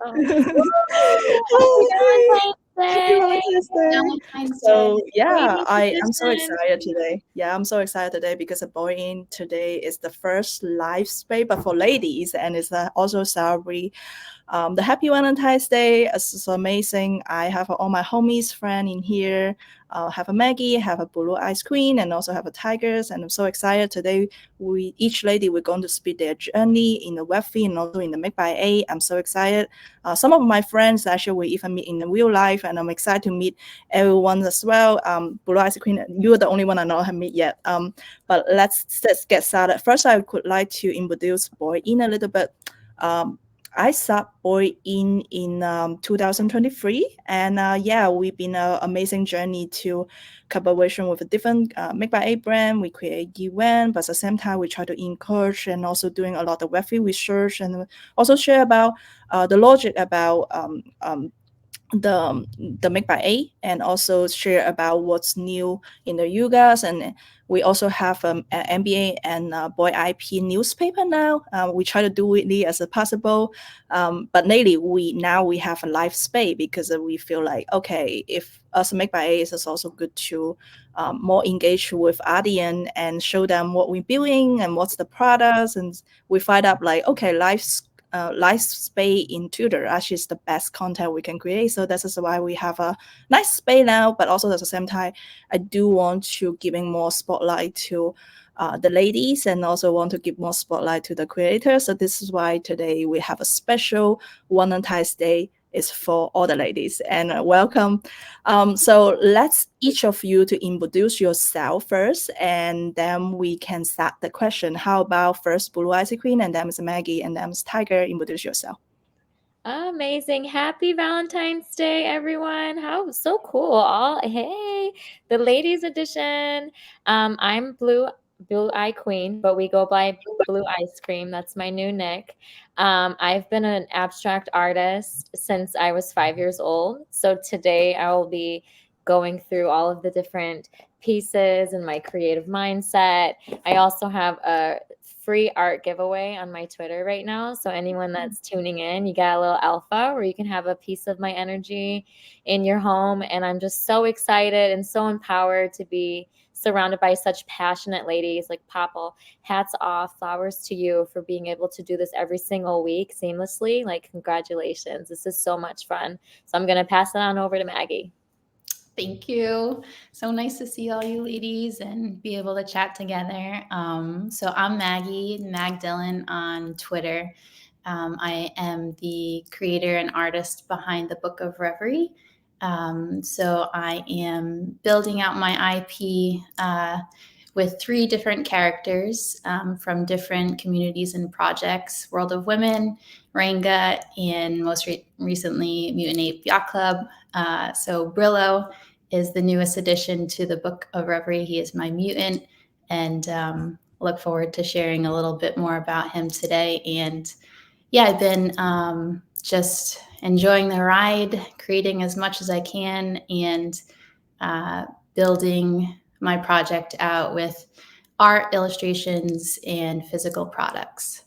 Hi. Happy Happy Valentine's Day. Valentine's Day. So yeah, Ladies I'm so edition. excited today. Yeah, I'm so excited today because BoredIn today is the first live space, but for ladies, and it's also celebrate the Happy Valentine's Day. It's amazing. I have all my homies friend in here. Have a Maggie, have a blue ice queen, and also have a tigers. And I'm so excited today. We each lady we're going to speak their journey in the Web3 and also in the Make by A. I'm so excited. Some of my friends actually we even meet in the real life, and I'm excited to meet everyone as well. Blue ice queen, you're the only one I know I have met yet. But let's get started. First, I would like to introduce BoredIn a little bit. Um, I started BoredIn in 2023, and yeah, we've been an amazing journey to collaboration with a different Make by A brand. We create event, but at the same time, we try to encourage and also doing a lot of Web3 research and also share about the logic about the Make by A and also share about what's new in the yugas. And we also have an MBA and Boy IP newspaper now. We try to do it as possible, but lately we have a live space because we feel like okay, if us Make by A is also good to more engage with audience and show them what we're building and what's the products, and we find out like okay, live space in Twitter actually is the best content we can create. So this is why we have a nice space now, but also at the same time, I do want to giving more spotlight to the ladies and also want to give more spotlight to the creators. So this is why today we have a special Valentine's Day is for all the ladies and welcome. So let's each of you to introduce yourself first, and then we can start the question. How about first Blue Eyes Queen, and then Miss Maggie, and then Miss Tiger. Introduce yourself. Amazing. Happy Valentine's Day, everyone. How so cool. Hey, the ladies edition. I'm Blue Eye Queen, but we go by Blue Ice Cream. That's my new nick. I've been an abstract artist since I was 5 years old. So today I will be going through all of the different pieces and my creative mindset. I also have a free art giveaway on my Twitter right now. So anyone that's tuning in, you get a little alpha where you can have a piece of my energy in your home. And I'm just so excited and so empowered to be surrounded by such passionate ladies like Popple. Hats off, flowers to you for being able to do this every single week seamlessly. Like, congratulations. This is so much fun. So I'm going to pass it on over to Maggie. Thank you. So nice to see all you ladies and be able to chat together. So I'm Maggie, Magdalene on Twitter. I am the creator and artist behind the Book of Reverie. So I am building out my IP with 3 different characters from different communities and projects: World of Women, Ranga, and most recently Mutant Ape Yacht Club. So Brillo is the newest addition to the Book of Reverie. He is my mutant, and look forward to sharing a little bit more about him today. And yeah, I've been just enjoying the ride, creating as much as I can, and building my project out with art, illustrations, and physical products.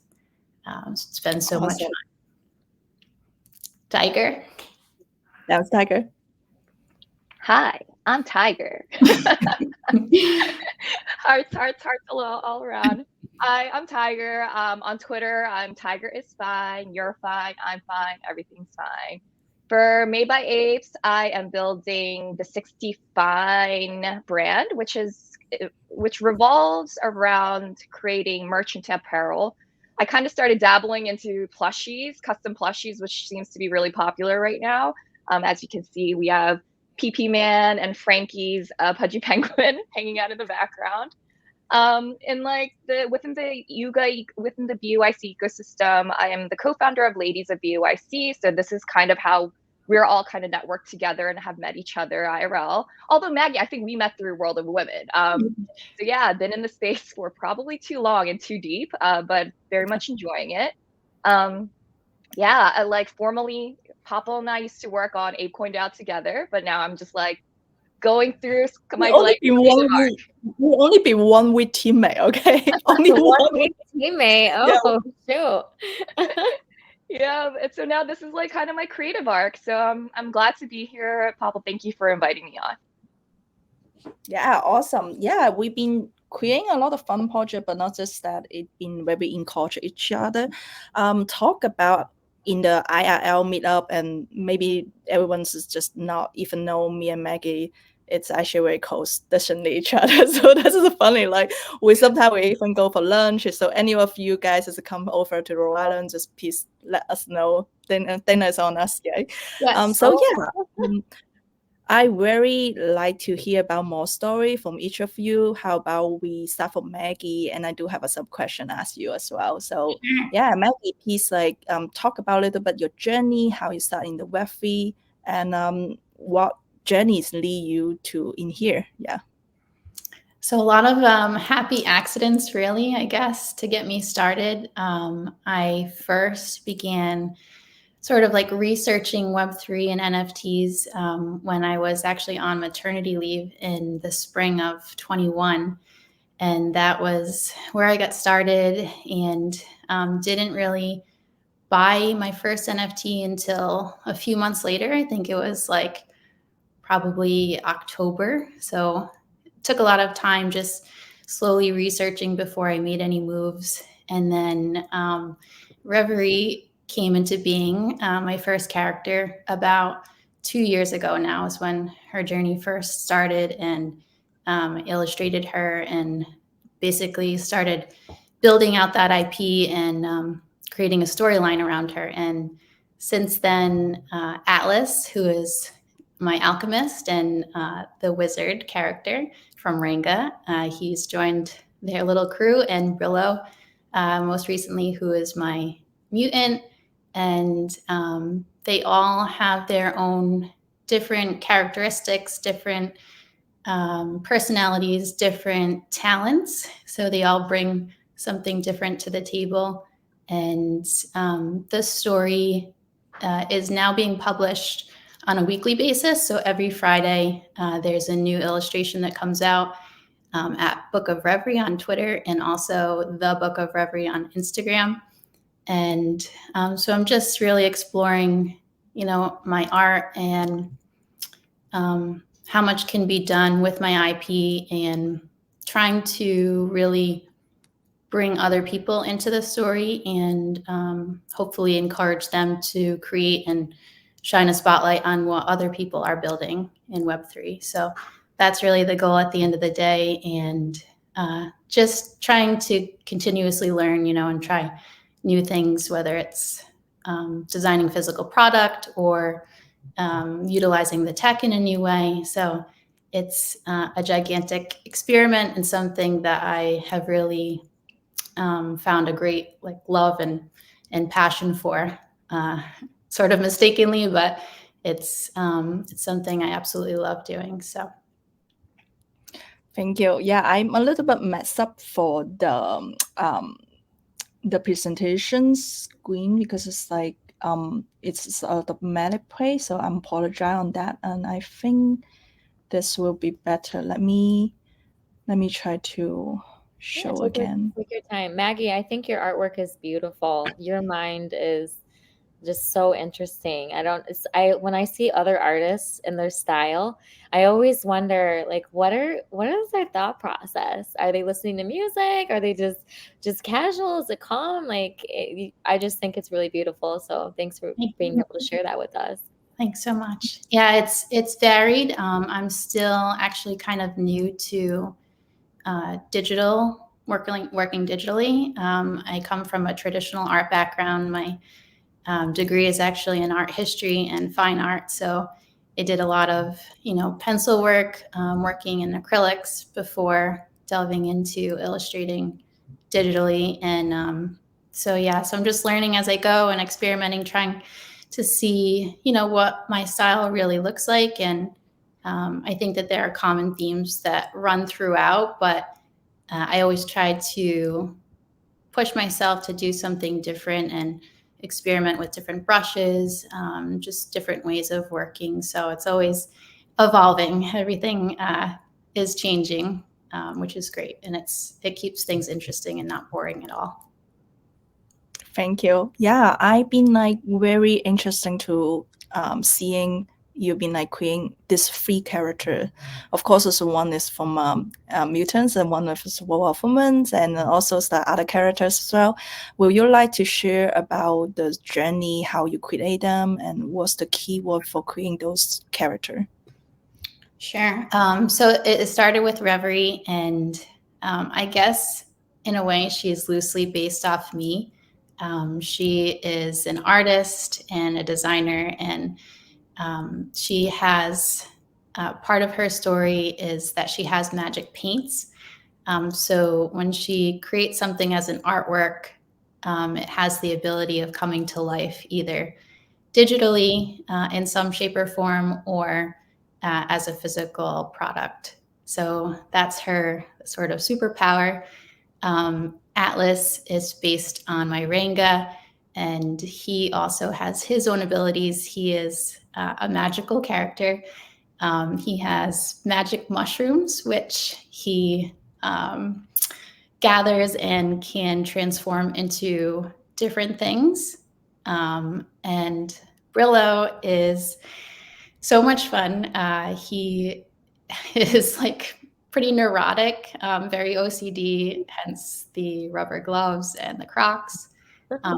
It's been so much fun. Tiger? That was Tiger. Hi, I'm Tiger. hearts all around. Hi, I'm Tiger. On Twitter, I'm Tiger is fine. You're fine. I'm fine. Everything's fine. For Made by Apes, I am building the 60 Fine brand, which revolves around creating merchant apparel. I kind of started dabbling into plushies, custom plushies, which seems to be really popular right now. As you can see, we have PP Man and Frankie's Pudgy Penguin hanging out in the background. And like within the BUIC ecosystem, I am the co-founder of Ladies of BUIC. So this is kind of how we're all kind of networked together and have met each other IRL. Although Maggie, I think we met through World of Women. So yeah, I've been in the space for probably too long and too deep, but very much enjoying it. Yeah, I like formally, Popple and I used to work on ApeCoin DAO together, but now I'm just like going through my like we'll only be 1 week teammate, okay? Only 1 week teammate. Oh, yeah. shoot. Yeah, and so now this is like kind of my creative arc. So I'm glad to be here. Papa, thank you for inviting me on. Yeah, awesome. Yeah, we've been creating a lot of fun project, but not just that. It's been where we encourage each other. Talk about in the IRL meetup, and maybe everyone's just not even know me and Maggie. It's actually very close, distantly each other. So this is funny. Like we sometimes we even go for lunch. So any of you guys is come over to Rhode Island, just please let us know. Then it's on us, yeah. Yes. So yeah. I very like to hear about more story from each of you. How about we start from Maggie, and I do have a sub question to ask you as well. So yeah, Maggie, please talk about a little bit your journey, how you start in the Web3, and what journeys lead you to in here. Yeah. So a lot of happy accidents, really, I guess, to get me started. I first began sort of like researching Web3 and NFTs when I was actually on maternity leave in the spring of 21. And that was where I got started, and didn't really buy my first NFT until a few months later. I think it was like probably October. So it took a lot of time just slowly researching before I made any moves. And then Reverie came into being, my first character, about 2 years ago now is when her journey first started, and illustrated her and basically started building out that IP and creating a storyline around her. And since then, Atlas, who is my alchemist and the wizard character from Ranga, he's joined their little crew, and Brillo, most recently, who is my mutant. And they all have their own different characteristics, different personalities, different talents. So they all bring something different to the table. And the story is now being published on a weekly basis. So every Friday, there's a new illustration that comes out at Book of Reverie on Twitter, and also the Book of Reverie on Instagram. And so I'm just really exploring, my art and how much can be done with my IP, and trying to really bring other people into the story, and hopefully encourage them to create and shine a spotlight on what other people are building in Web3. So that's really the goal at the end of the day, and just trying to continuously learn, and try new things, whether it's designing physical product or utilizing the tech in a new way. So it's a gigantic experiment, and something that I have really found a great love and passion for, sort of mistakenly, but it's something I absolutely love doing. So. Thank you. Yeah, I'm a little bit messed up for the presentation screen because it's it's a automatic play, so I'm apologize on that, and I think this will be better. Let me try to show again. Take your time. Maggie, I think your artwork is beautiful. Your mind is just so interesting. When I see other artists and their style, I always wonder what is their thought process? Are they listening to music? Are they just casual? Is it calm? I just think it's really beautiful. So thanks for being able to share that with us. Thanks so much. Yeah, it's varied. I'm still actually kind of new to digital working digitally. I come from a traditional art background. My degree is actually in art history and fine art. So I did a lot of, pencil work, working in acrylics before delving into illustrating digitally. And so I'm just learning as I go and experimenting, trying to see, what my style really looks like. And I think that there are common themes that run throughout, but I always try to push myself to do something different and experiment with different brushes, just different ways of working. So it's always evolving. Everything is changing, which is great. And it keeps things interesting and not boring at all. Thank you. Yeah, I've been like very interesting to seeing you've been like creating this three character. Of course, this one is from mutants, and one is wolfmans, and also the other characters as well. Will you like to share about the journey, how you create them, and what's the keyword for creating those character? Sure. So it started with Reverie, and I guess in a way she's loosely based off me. She is an artist and a designer, and she has part of her story is that she has magic paints. So when she creates something as an artwork, it has the ability of coming to life either digitally in some shape or form or as a physical product. So that's her sort of superpower. Atlas is based on my Ranga, and he also has his own abilities. He is a magical character. He has magic mushrooms, which he gathers and can transform into different things. And Brillo is so much fun. He is like pretty neurotic, very OCD, hence the rubber gloves and the Crocs.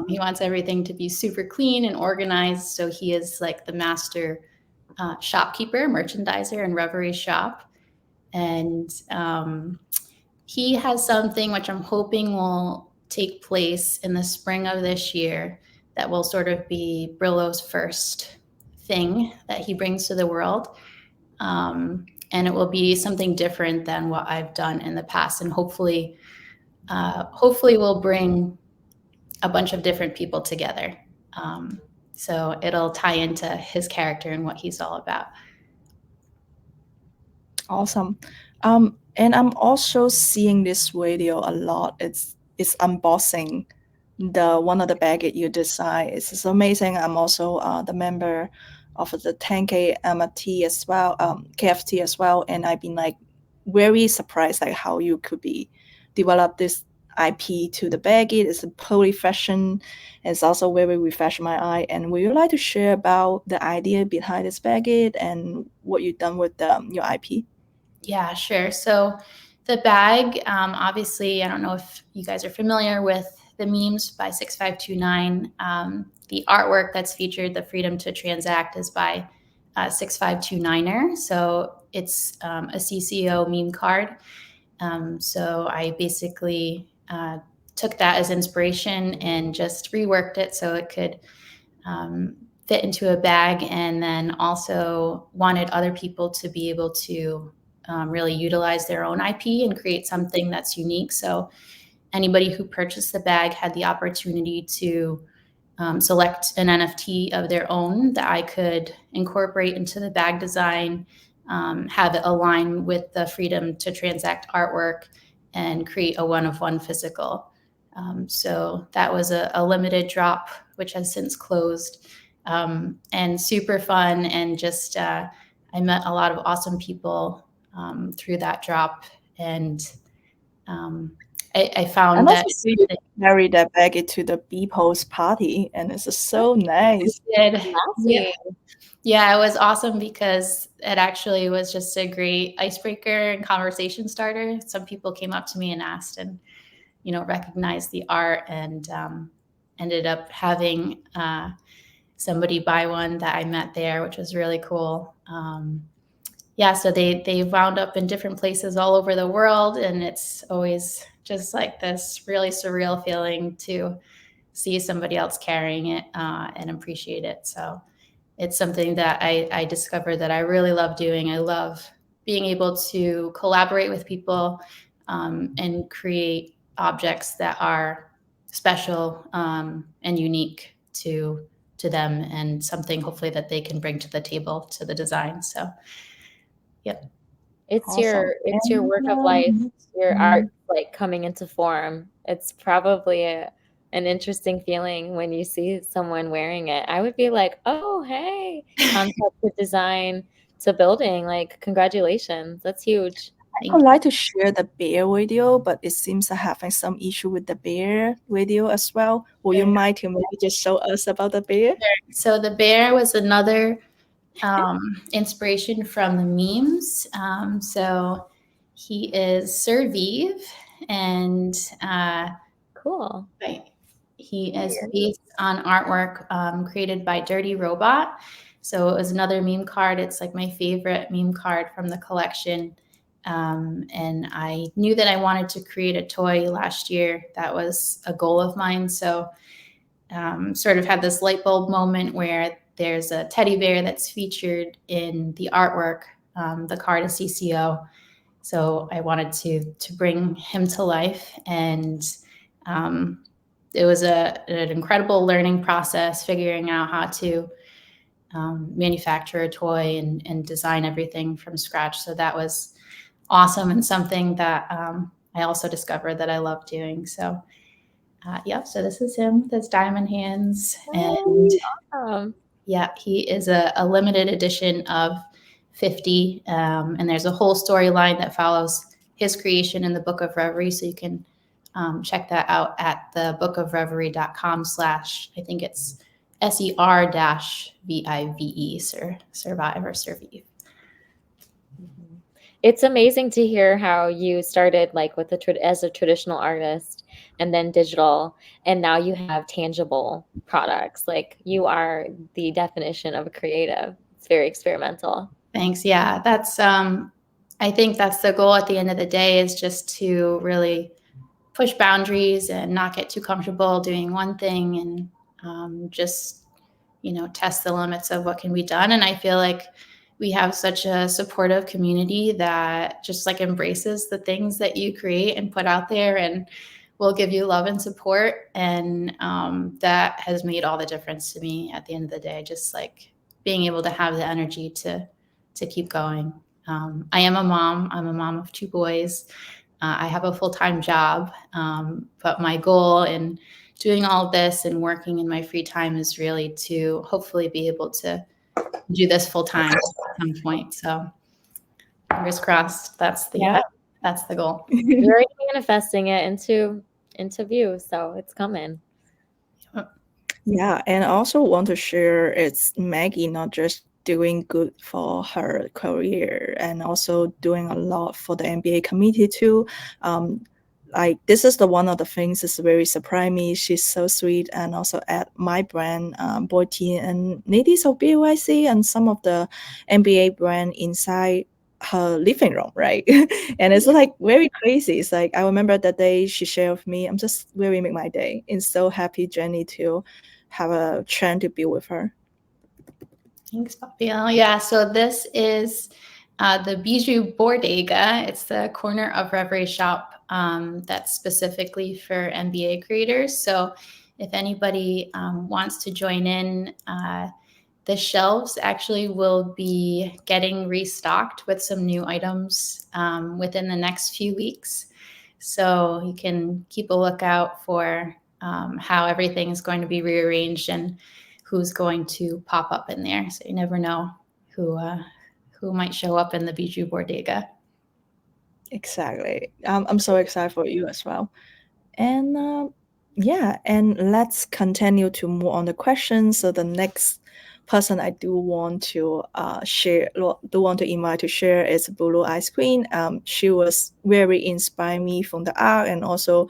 He wants everything to be super clean and organized. So he is like the master shopkeeper, merchandiser in Reverie's shop. And he has something which I'm hoping will take place in the spring of this year that will sort of be Brillo's first thing that he brings to the world. And it will be something different than what I've done in the past. And hopefully we'll bring a bunch of different people together. So it'll tie into his character and what he's all about. Awesome. And I'm also seeing this video a lot. It's unboxing the one of the baggage you design. It's amazing. I'm also the member of the 10K MFT as well, KFT as well, and I've been like very surprised like how you could be develop this IP to the baggage. It's a totally fashion. It's also very refresh my eye. And would you like to share about the idea behind this baggage and what you've done with your IP? Yeah, sure. So the bag, obviously, I don't know if you guys are familiar with the memes by 6529. The artwork that's featured, the Freedom to Transact, is by 6529er. So it's a CCO meme card. So I basically took that as inspiration and just reworked it so it could fit into a bag, and then also wanted other people to be able to really utilize their own IP and create something that's unique. So anybody who purchased the bag had the opportunity to select an NFT of their own that I could incorporate into the bag design, have it align with the Freedom to Transact artwork, and create a one-of-one physical. So that was a limited drop, which has since closed, and super fun. And just I met a lot of awesome people through that drop, and I found that you carry that baggage to the People's party, and it's just so nice. Yeah, it was awesome because it actually was just a great icebreaker and conversation starter. Some people came up to me and asked, and recognized the art, and ended up having somebody buy one that I met there, which was really cool. So they wound up in different places all over the world, and it's always just like this really surreal feeling to see somebody else carrying it and appreciate it. So it's something that I discovered that I really love doing. I love being able to collaborate with people and create objects that are special and unique to them, and something hopefully that they can bring to the table, to the design. So yep. It's Awesome. your work of life, your art like coming into form. It's probably an interesting feeling when you see someone wearing it. I would be like, oh, hey, concept to design to building, like, congratulations. That's huge. I would like to share the bear video, but it seems to having some issue with the bear video as well. Will you mind to maybe just show us about the bear? So the bear was another inspiration from the memes. So he is Sir Vive, and Cool. right, he is based on artwork created by Dirty Robot. So it was another meme card. It's like my favorite meme card from the collection. And I knew that I wanted to create a toy last year. That was a goal of mine. So sort of had this light bulb moment where there's a teddy bear that's featured in the artwork. The card is CCO. So I wanted to bring him to life. And it was an incredible learning process, figuring out how to manufacture a toy and design everything from scratch. So that was awesome, and something that I also discovered that I love doing. So so this is him. That's Diamond Hands. And yeah, he is a limited edition of 50. And there's a whole storyline that follows his creation in the Book of Reverie. So you can check that out at the bookofreverie.com/ I think it's SER-VIVE, survive or survive. It's amazing to hear how you started like with as a traditional artist and then digital, and now you have tangible products. Like you are the definition of a creative. It's very experimental. Thanks. Yeah, that's I think that's the goal at the end of the day, is just to really push boundaries and not get too comfortable doing one thing, and just, test the limits of what can be done. And I feel like we have such a supportive community that just like embraces the things that you create and put out there, and will give you love and support. And that has made all the difference to me at the end of the day, just like being able to have the energy to keep going. I am a mom. I'm a mom of 2 boys. I have a full-time job, but my goal in doing all of this and working in my free time is really to hopefully be able to do this full-time at some point. So fingers crossed. That's the goal. You're already manifesting it into view, so it's coming. Yeah, and I also want to share it's Maggie not just doing good for her career and also doing a lot for the MBA community too. Like this is the one of the things that's very surprised me. She's so sweet, and also at my brand, BoredIn and ladies of BYC and some of the MBA brand inside her living room, right? And it's like very crazy. It's like I remember that day she shared with me. I'm just really make my day. It's so happy, Jenny, to have a chance to be with her. Thanks, Papiel. Yeah, so this is the Bijou Bodega. It's the corner of Reverie shop that's specifically for MBA creators. So if anybody wants to join in, the shelves actually will be getting restocked with some new items within the next few weeks. So you can keep a lookout for how everything is going to be rearranged and who's going to pop up in there. So you never know who might show up in the Bijou Bodega. Exactly. I'm so excited for you as well. And and let's continue to move on the questions. So the next person I do want to invite to share is Blue Ice Queen. She was very inspired me from the art and also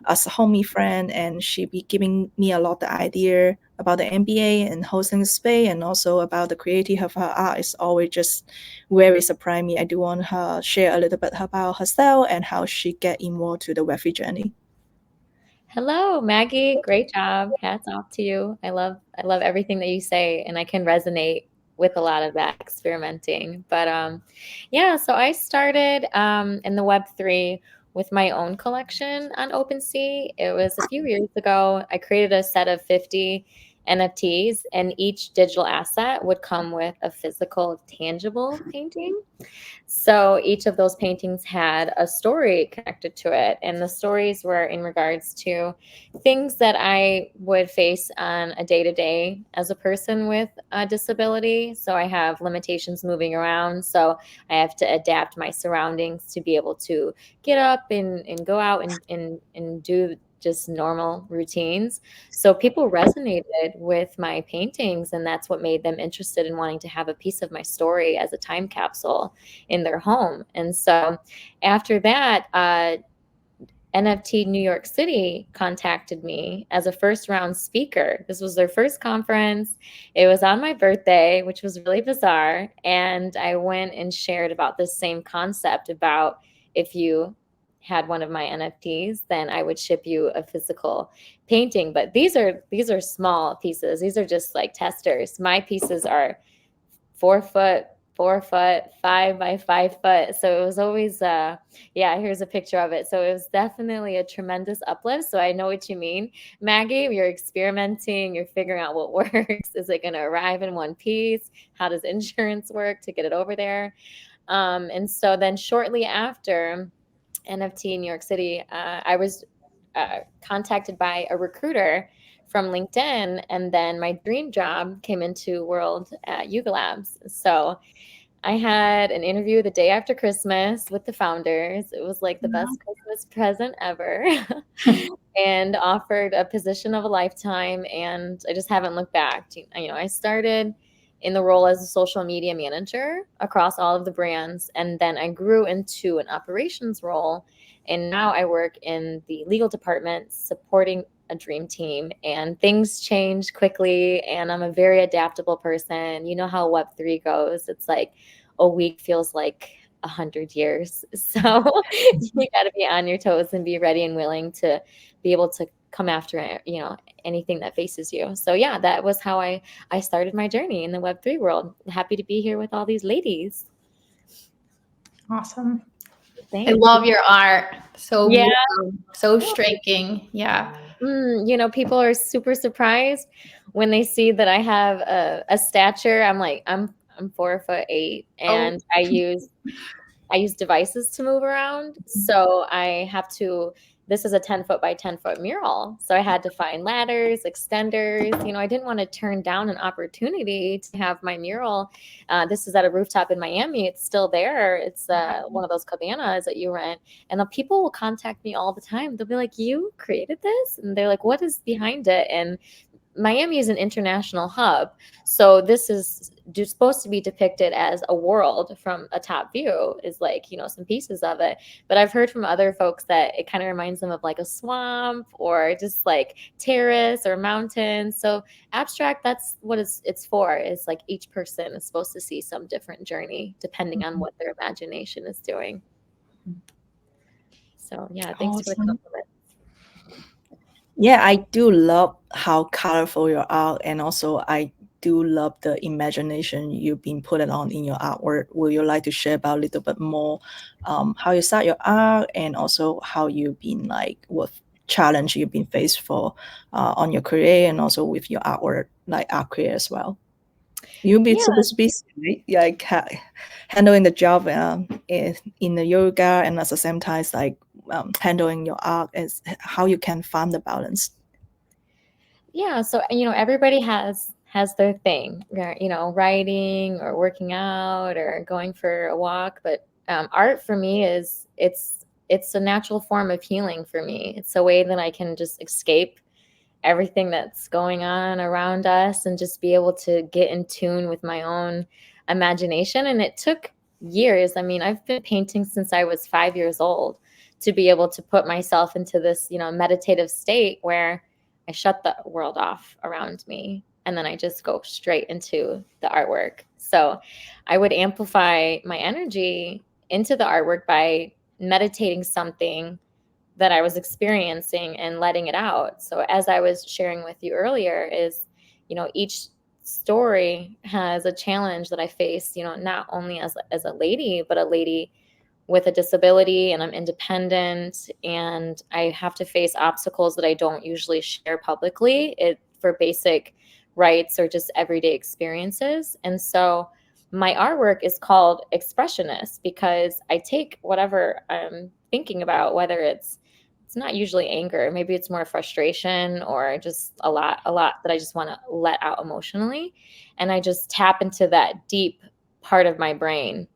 as a homie friend, and she be giving me a lot of idea about the MBA and hosting the space, and also about the creative of her art. Is always just very surprised me. I do want her share a little bit about herself and how she get involved to the Web3 journey. Hello, Maggie. Great job. Hats off to you. I love everything that you say, and I can resonate with a lot of that experimenting. But so I started in the Web3 with my own collection on OpenSea. It was a few years ago. I created a set of 50, NFTs, and each digital asset would come with a physical, tangible painting. So each of those paintings had a story connected to it. And the stories were in regards to things that I would face on a day to day as a person with a disability. So I have limitations moving around. So I have to adapt my surroundings to be able to get up and go out and do just normal routines. So people resonated with my paintings, and that's what made them interested in wanting to have a piece of my story as a time capsule in their home. And so after that, NFT New York City contacted me as a first round speaker. This was their first conference. It was on my birthday, which was really bizarre. And I went and shared about this same concept about if you had one of my NFTs, then I would ship you a physical painting. But these are small pieces. These are just like testers. My pieces are 4 foot, 4 foot, 5 by 5 foot. So it was always, yeah, here's a picture of it. So it was definitely a tremendous uplift. So I know what you mean, Maggie. You're experimenting, you're figuring out what works. Is it going to arrive in one piece? How does insurance work to get it over there? And so then shortly after NFT in New York City, I was contacted by a recruiter from LinkedIn, and then my dream job came into world at Yuga Labs. So I had an interview the day after Christmas with the founders. It was like the best Christmas present ever. And offered a position of a lifetime, and I just haven't looked back. I started in the role as a social media manager across all of the brands, and then I grew into an operations role, and now I work in the legal department supporting a dream team. And things change quickly, and I'm a very adaptable person. You know how Web3 goes. It's like a week feels like 100 years. So you got to be on your toes and be ready and willing to be able to come after, anything that faces you. So yeah, that was how I started my journey in the Web3 world. Happy to be here with all these ladies. Awesome. Thanks. I love your art. So Yeah. beautiful, so striking. Yeah. People are super surprised when they see that I have a stature. I'm like, I'm 4'8", and I use devices to move around. So I have to, this is a 10-foot by 10-foot mural. So I had to find ladders, extenders. I didn't want to turn down an opportunity to have my mural. This is at a rooftop in Miami. It's still there. It's one of those cabanas that you rent. And people will contact me all the time. They'll be like, you created this? And they're like, what is behind it? And Miami is an international hub. So this is supposed to be depicted as a world from a top view, is like, some pieces of it. But I've heard from other folks that it kind of reminds them of like a swamp or just like terrace or mountains. So abstract, that's what it's for. It's like each person is supposed to see some different journey depending on what their imagination is doing. So yeah, thanks for the compliment. Yeah, I do love how colorful your art, and also I do love the imagination you've been putting on in your artwork. Will you like to share about a little bit more how you start your art, and also how you've been what challenge you've been faced for on your career, and also with your artwork, like art career as well? You'll be supposed to be like handling the job in the yoga, and at the same time, handling your art, is how you can find the balance. Yeah, so everybody has their thing, writing or working out or going for a walk. But art for me it's a natural form of healing for me. It's a way that I can just escape everything that's going on around us and just be able to get in tune with my own imagination. And it took years. I mean, I've been painting since I was 5 years old to be able to put myself into this, meditative state where I shut the world off around me, and then I just go straight into the artwork. So I would amplify my energy into the artwork by meditating something that I was experiencing and letting it out. So as I was sharing with you earlier is, each story has a challenge that I face, not only as a lady, but a lady with a disability, and I'm independent, and I have to face obstacles that I don't usually share publicly for basic rights or just everyday experiences. And so my artwork is called expressionist because I take whatever I'm thinking about, whether it's not usually anger, maybe it's more frustration or just a lot that I just want to let out emotionally, and I just tap into that deep part of my brain.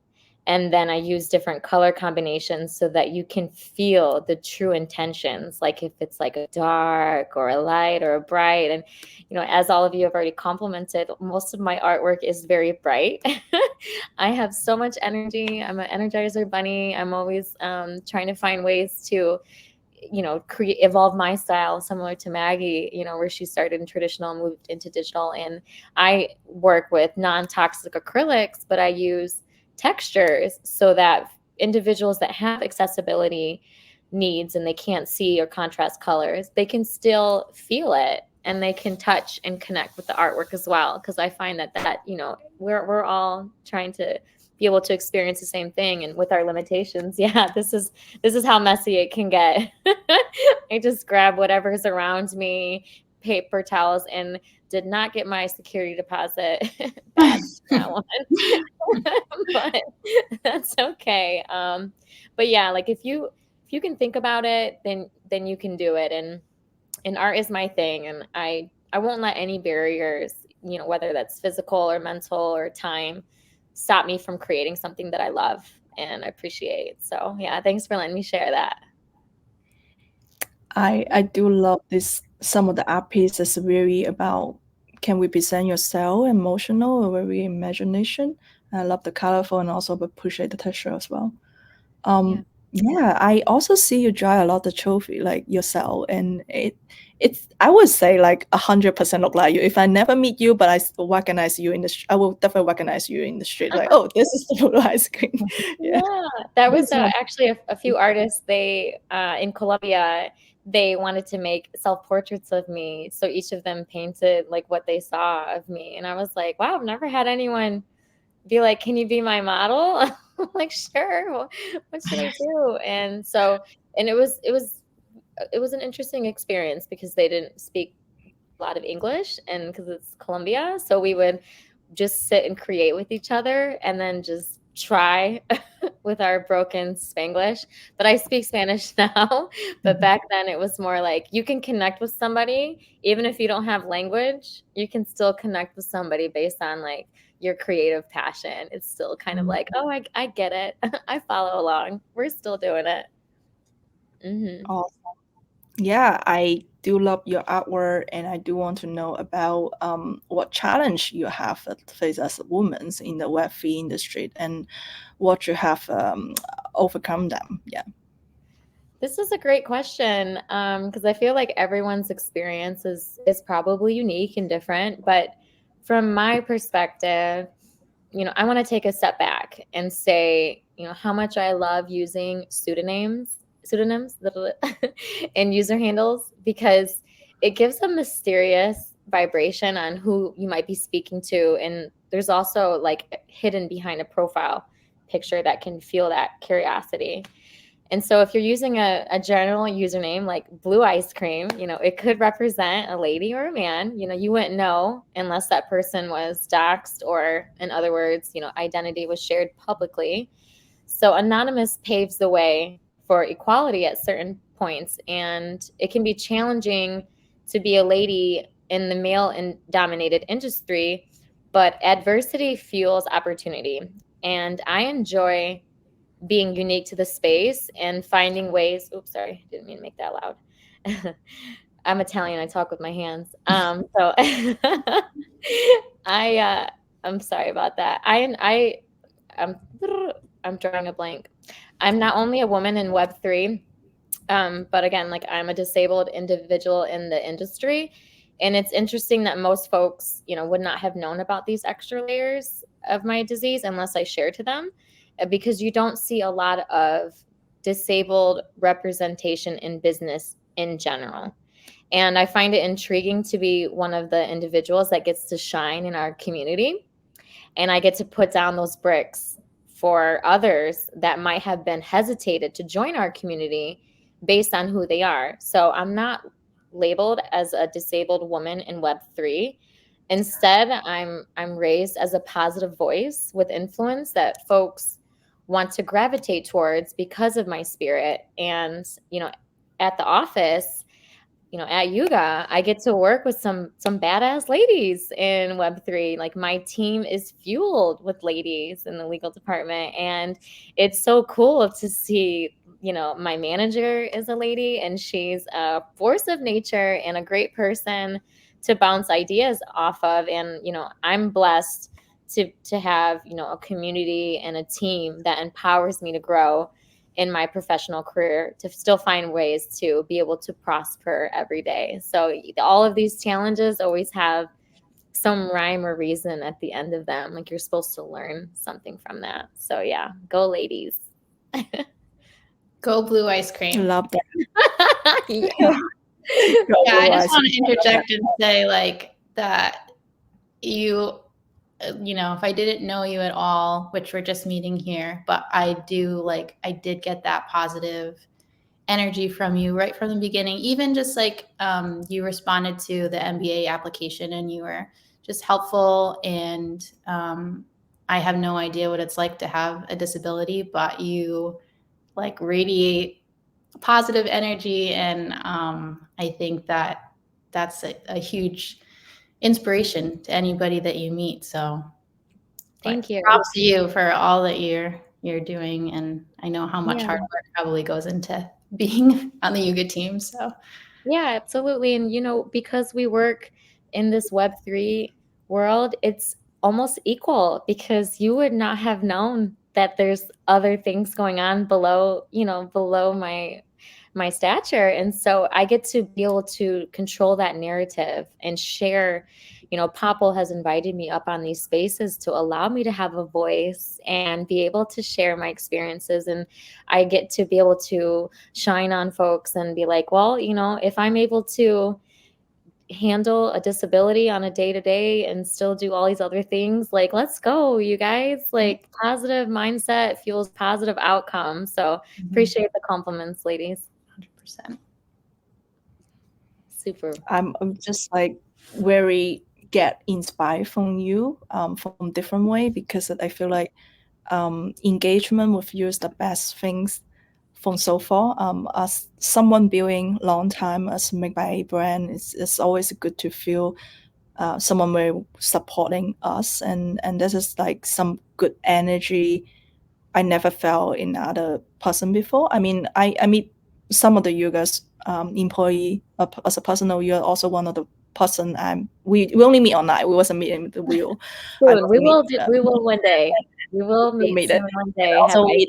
And then I use different color combinations so that you can feel the true intentions, like if it's like a dark or a light or a bright. And, as all of you have already complimented, most of my artwork is very bright. I have so much energy. I'm an Energizer bunny. I'm always trying to find ways to evolve my style, similar to Maggie, where she started in traditional and moved into digital. And I work with non-toxic acrylics, but I use textures so that individuals that have accessibility needs and they can't see or contrast colors, they can still feel it and they can touch and connect with the artwork as well. Because I find that we're all trying to be able to experience the same thing, and with our limitations, this is how messy it can get. I just grab whatever's around me, paper towels, and did not get my security deposit back that one. But that's okay. But yeah, like if you can think about it, then you can do it. And art is my thing, and I won't let any barriers, whether that's physical or mental or time, stop me from creating something that I love and appreciate. So yeah, thanks for letting me share that. I do love this. Some of the art pieces really about can we present yourself emotional or very imagination. I love the colorful and also appreciate the texture as well. Yeah, I also see you draw a lot of trophy like yourself, and it's I would say like 100% look like you. If I never meet you, but I recognize you in the I will definitely recognize you in the street. Like, oh, this is the blue ice cream. Yeah, that was actually a few artists. They in Colombia, they wanted to make self-portraits of me, so each of them painted like what they saw of me, and I was like, wow, I've never had anyone be like, can you be my model? I'm like, sure. Well, what should I do? And so, and it was an interesting experience because they didn't speak a lot of English, and because it's Colombia, so we would just sit and create with each other and then just try with our broken Spanglish. But I speak Spanish now. But back then it was more like you can connect with somebody even if you don't have language. You can still connect with somebody based on like your creative passion. It's still kind of like, oh, I get it. I follow along. We're still doing it. Awesome. Yeah, I do love your artwork, and I do want to know about what challenge you have faced as a woman in the Web3 industry and what you have overcome them. Yeah. This is a great question because I feel like everyone's experience is probably unique and different. But from my perspective, I want to take a step back and say, how much I love using pseudonyms and user handles, because it gives a mysterious vibration on who you might be speaking to. And there's also like hidden behind a profile picture that can feel that curiosity. And so if you're using a general username like blue ice cream, it could represent a lady or a man. You wouldn't know unless that person was doxxed, or in other words, identity was shared publicly. So anonymous paves the way for equality at certain points. And it can be challenging to be a lady in the male and dominated industry, but adversity fuels opportunity. And I enjoy being unique to the space and finding ways. Oops, sorry, didn't mean to make that loud. I'm Italian. I talk with my hands. So I'm sorry about that. I'm drawing a blank. I'm not only a woman in Web3, but again, like I'm a disabled individual in the industry. And it's interesting that most folks, would not have known about these extra layers of my disease unless I shared to them, because you don't see a lot of disabled representation in business in general. And I find it intriguing to be one of the individuals that gets to shine in our community. And I get to put down those bricks for others that might have been hesitated to join our community based on who they are. So I'm not labeled as a disabled woman in Web3. Instead, I'm raised as a positive voice with influence that folks want to gravitate towards because of my spirit. And, at the office, at Yuga, I get to work with some badass ladies in Web3. Like, my team is fueled with ladies in the legal department, and it's so cool to see. My manager is a lady, and she's a force of nature and a great person to bounce ideas off of. And I'm blessed to have a community and a team that empowers me to grow in my professional career, to still find ways to be able to prosper every day. So all of these challenges always have some rhyme or reason at the end of them. Like, you're supposed to learn something from that. So yeah, go ladies. Go blue ice cream. Love that. Yeah. Yeah, I just want to interject and say that you know, if I didn't know you at all, which we're just meeting here, but I did get that positive energy from you right from the beginning. Even just you responded to the MBA application and you were just helpful. And I have no idea what it's like to have a disability, but you radiate positive energy. And I think that that's a huge inspiration to anybody that you meet. So Thank you. Props to you for all that you're doing, and I know how much hard work probably goes into being on the Yuga team. So yeah, absolutely. And because we work in this Web3 world, it's almost equal, because you would not have known that there's other things going on below my stature. And so I get to be able to control that narrative and share. Popple has invited me up on these spaces to allow me to have a voice and be able to share my experiences. And I get to be able to shine on folks and be like, well, if I'm able to handle a disability on a day-to-day and still do all these other things, let's go, you guys. Positive mindset fuels positive outcomes. So appreciate the compliments, ladies. 100%. Super. I'm just very get inspired from you from different way, because I feel like engagement with you is the best things from so far. As someone building long time as Make by A brand, it's always good to feel someone very supporting us, and this is some good energy I never felt in other person before. I mean, I meet some of the Yuga's employee as a personal. You're also one of the person we only meet online. We wasn't meeting the real. Soon. We will one day. We will meet soon one day. Also meet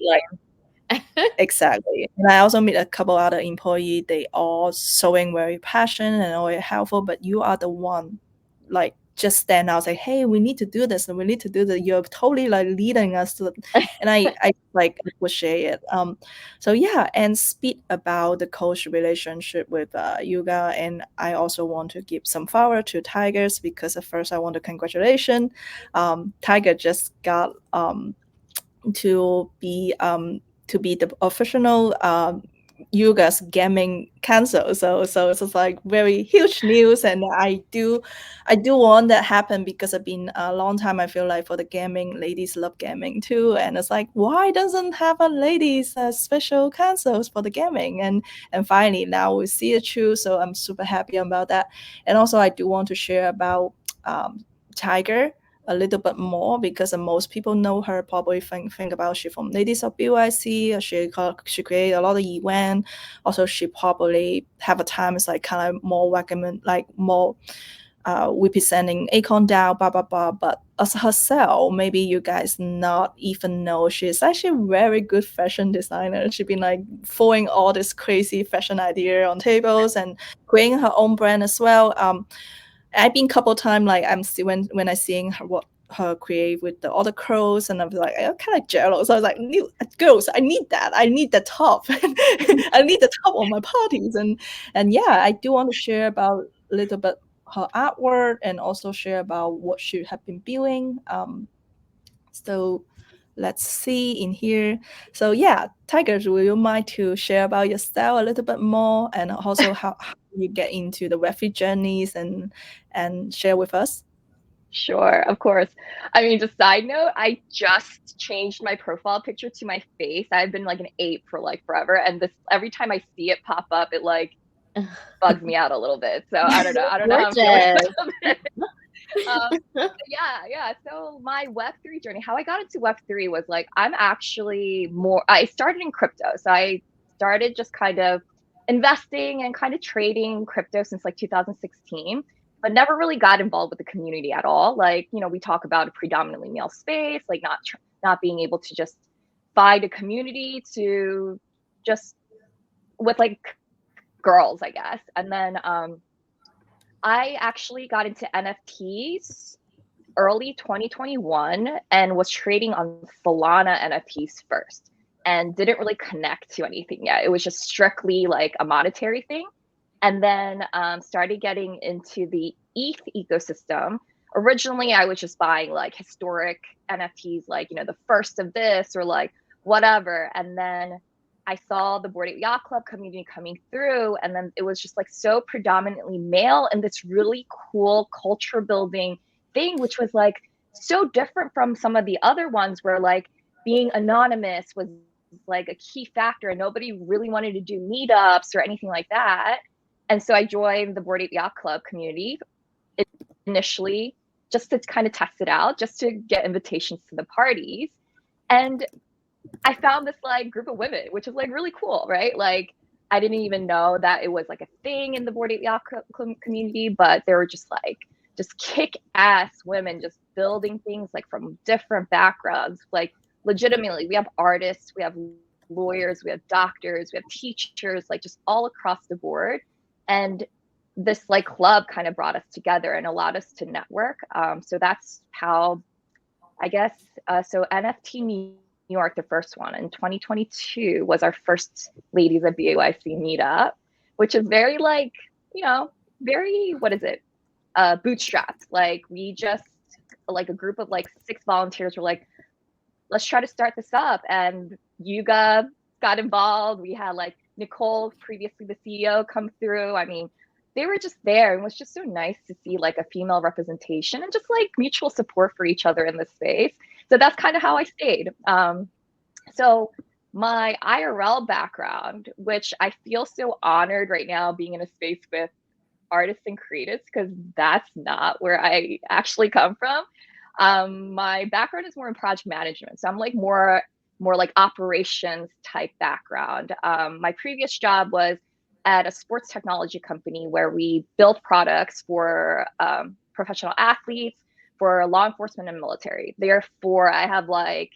exactly. And I also meet a couple other employee. They all showing very passionate and very helpful. But you are the one just stand out, say, hey, we need to do this and we need to do that. You're totally leading us to and I appreciate it. So yeah, and speak about the coach relationship with Yuga. And I also want to give some flower to Tigers, because at first I want to congratulation. Tiger just got to be the official Yuga's gaming cancel. So it's very huge news, and I do want that happen, because it's been a long time. I feel like for the gaming, ladies love gaming too, and it's why doesn't have a ladies special cancels for the gaming? And finally now we see it true. So I'm super happy about that. And also I do want to share about Tiger a little bit more, because most people know her, probably think about she from Ladies of BYC. She create a lot of event. Also, she probably have a time it's kind of more recommend, more representing Akon DAO, blah blah blah. But as herself, maybe you guys not even know she's actually a very good fashion designer. She's been throwing all this crazy fashion idea on tables and creating her own brand as well. I've been couple times I'm when I seeing her create with all the curls, and I'm I'm kind of jealous. I was girls, I need that. I need the top. I need the top on my parties. And yeah, I do want to share about a little bit her artwork, and also share about what she have been building. So let's see in here. So yeah, Tigers, will you mind to share about yourself a little bit more, and also how you get into the Web3 journeys and share with us? Sure, of course. I mean, just side note, I just changed my profile picture to my face. I've been like an ape for like forever, and this every time I see it pop up, it like bugs me out a little bit. So I don't know. I don't know how I'm feeling Gorgeous. about it. But yeah. So my Web3 journey, how I got into Web3 was like I'm actually I started in crypto. So I started just kind of investing and kind of trading crypto since like 2016, but never really got involved with the community at all. Like, we talk about a predominantly male space, like not being able to just find a community to just with like girls, I guess. And then I actually got into NFTs early 2021 and was trading on Solana NFTs first and didn't really connect to anything yet. It was just strictly like a monetary thing. And then started getting into the ETH ecosystem. Originally, I was just buying like historic NFTs, like, the first of this or like whatever. And then I saw the Bored Yacht Club community coming through, and then it was just like so predominantly male and this really cool culture building thing, which was like so different from some of the other ones where like being anonymous was like a key factor and nobody really wanted to do meetups or anything like that. And so I joined the Bored Yacht Club community initially just to kind of test it out, just to get invitations to the parties. And I found this like group of women, which is like really cool, right? Like I didn't even know that it was like a thing in the Bored Yacht community, but they were just like kick-ass women just building things like from different backgrounds. Like legitimately, we have artists, we have lawyers, we have doctors, we have teachers, like just all across the board. And this like club kind of brought us together and allowed us to network. So that's how I guess so NFT New York, the first one in 2022 was our first Ladies of BAYC meetup, which is very like, very, what is it? Bootstrapped. Like we just like a group of like 6 volunteers were like, let's try to start this up. And Yuga got involved. We had like Nicole, previously the CEO, come through. I mean, they were just there and it was just so nice to see like a female representation and just like mutual support for each other in this space. So that's kind of how I stayed. So my IRL background, which I feel so honored right now being in a space with artists and creatives, because that's not where I actually come from. My background is more in project management. So I'm like more like operations type background. My previous job was at a sports technology company where we built products for professional athletes, for law enforcement and military. Therefore, I have like,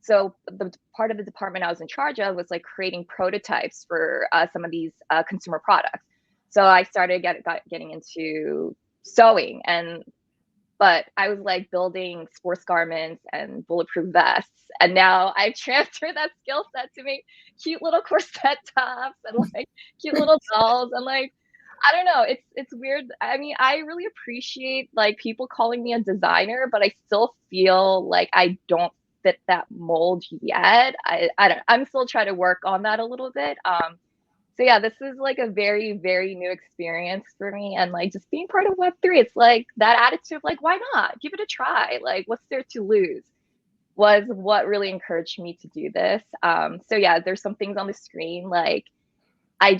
so the part of the department I was in charge of was like creating prototypes for some of these consumer products. So I started getting into sewing, but I was like building sports garments and bulletproof vests. And now I've transferred that skill set to make cute little corset tops and like cute little dolls. And like, I don't know, it's weird. I mean, I really appreciate like people calling me a designer, but I still feel like I don't fit that mold yet. I'm still trying to work on that a little bit. So yeah, this is like a very, very new experience for me. And like just being part of Web3, it's like that attitude of like, why not? Give it a try. Like, what's there to lose? Was what really encouraged me to do this. So yeah, there's some things on the screen. Like I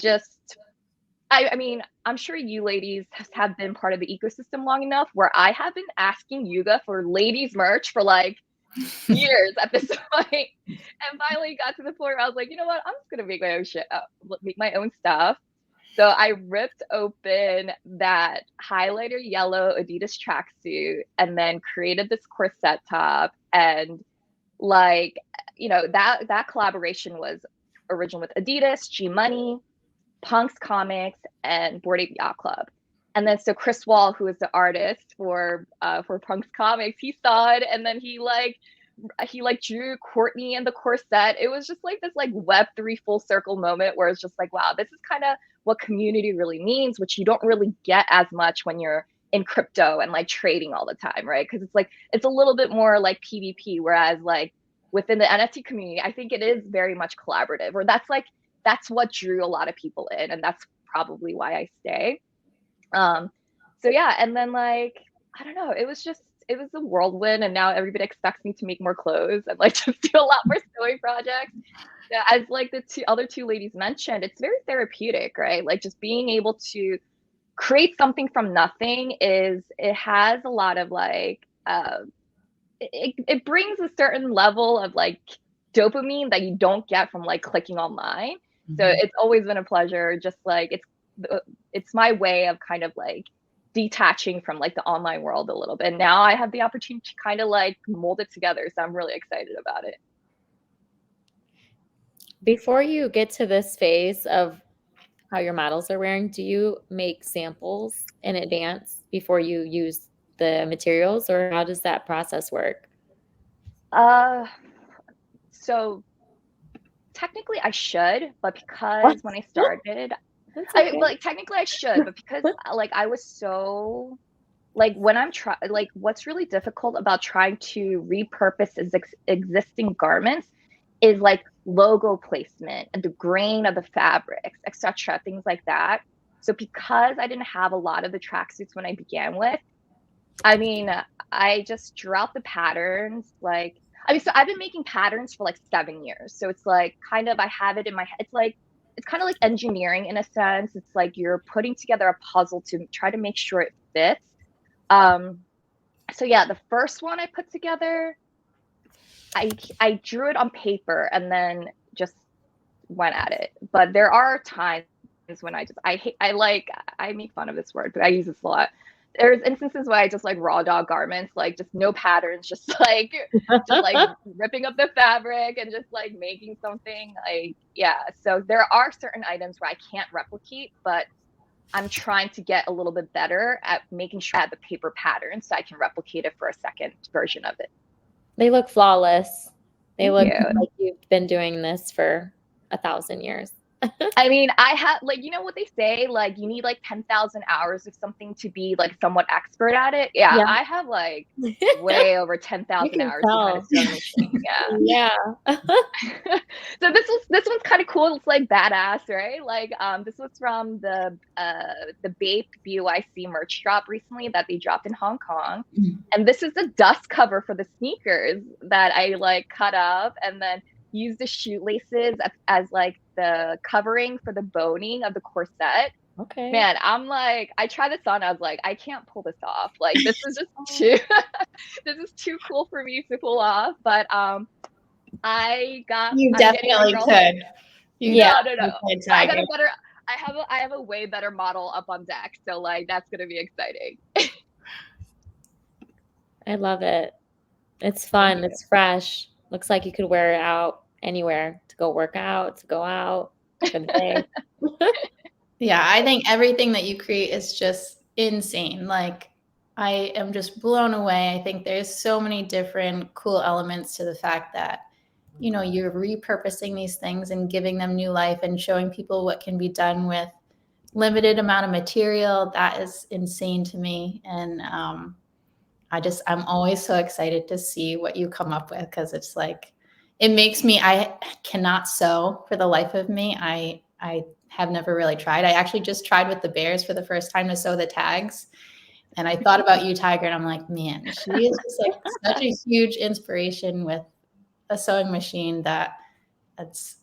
mean, I'm sure you ladies have been part of the ecosystem long enough where I have been asking Yuga for ladies merch for like years at this point, and finally got to the point where I was like, you know what, I'm just gonna make my own shit up, make my own stuff. So I ripped open that highlighter yellow Adidas tracksuit and then created this corset top. And like, that collaboration was original with Adidas, G Money, Punk's Comics, and Bored Yacht Club. And then so Chris Wall, who is the artist for Punk's Comics, he saw it and then he drew Courtney in the corset. It was just like this like Web3 full circle moment where it's just like, wow, this is kind of what community really means, which you don't really get as much when you're in crypto and like trading all the time, right? Because it's a little bit more like PvP, whereas like within the NFT community, I think it is very much collaborative, or that's what drew a lot of people in, and that's probably why I stay. So yeah, and then like, I don't know, it was it was a whirlwind, and now everybody expects me to make more clothes and like just do a lot more sewing projects. Yeah, as like the other two ladies mentioned, it's very therapeutic, right? Like just being able to create something from nothing it has a lot of like it brings a certain level of like dopamine that you don't get from like clicking online. So it's always been a pleasure. Just like it's my way of kind of like detaching from like the online world a little bit. Now I have the opportunity to kind of like mold it together. So I'm really excited about it. Before you get to this phase of how your models are wearing, do you make samples in advance before you use the materials, or how does that process work? So technically I should, but because when I started, That's okay. like technically I should, but because like I was so like when I'm like what's really difficult about trying to repurpose existing garments is like logo placement and the grain of the fabrics, etc., things like that. So because I didn't have a lot of the tracksuits when I began with, I mean, I just drew out the patterns. Like, I mean, so I've been making patterns for like 7 years. So it's like kind of I have it in my head. It's like it's kind of like engineering in a sense. It's like you're putting together a puzzle to try to make sure it fits. So yeah, the first one I put together, I drew it on paper and then just went at it. But there are times when I make fun of this word, but I use this a lot. There's instances where I just like raw dog garments, like just no patterns, just like ripping up the fabric and just like making something like, yeah. So there are certain items where I can't replicate, but I'm trying to get a little bit better at making sure I have the paper pattern so I can replicate it for a second version of it. They look flawless. They look Thank you. like you've been doing this for 1,000 years. I mean, I have like, you know what they say, like you need like 10,000 hours of something to be like somewhat expert at it. Yeah, Yeah. I have like way over 10,000 hours behind a sewing machine. Yeah. Yeah. So this one's kind of cool. It's like badass, right? Like this was from the BAPE BUIC merch drop recently that they dropped in Hong Kong. And this is the dust cover for the sneakers that I like cut up and then use the shoelaces as like the covering for the boning of the corset. Okay. Man, I'm like, I tried this on. I was like, I can't pull this off. Like, this is just too, this is too cool for me to pull off. But I got. You definitely could. No. Could, I got a better. I have a way better model up on deck. So like, that's gonna be exciting. I love it. It's fun. It's fresh. Looks like you could wear it out anywhere, to go work out, to go out for the day. Yeah, I think everything that you create is just insane. Like, I am just blown away. I think there's so many different cool elements to the fact that, you know, you're repurposing these things and giving them new life and showing people what can be done with limited amount of material. That is insane to me. And I'm always so excited to see what you come up with, because it's like, it makes me, I cannot sew for the life of me. I have never really tried. I actually just tried with the bears for the first time to sew the tags. And I thought about you, Tiger, and I'm like, man, she is just like such a huge inspiration with a sewing machine that's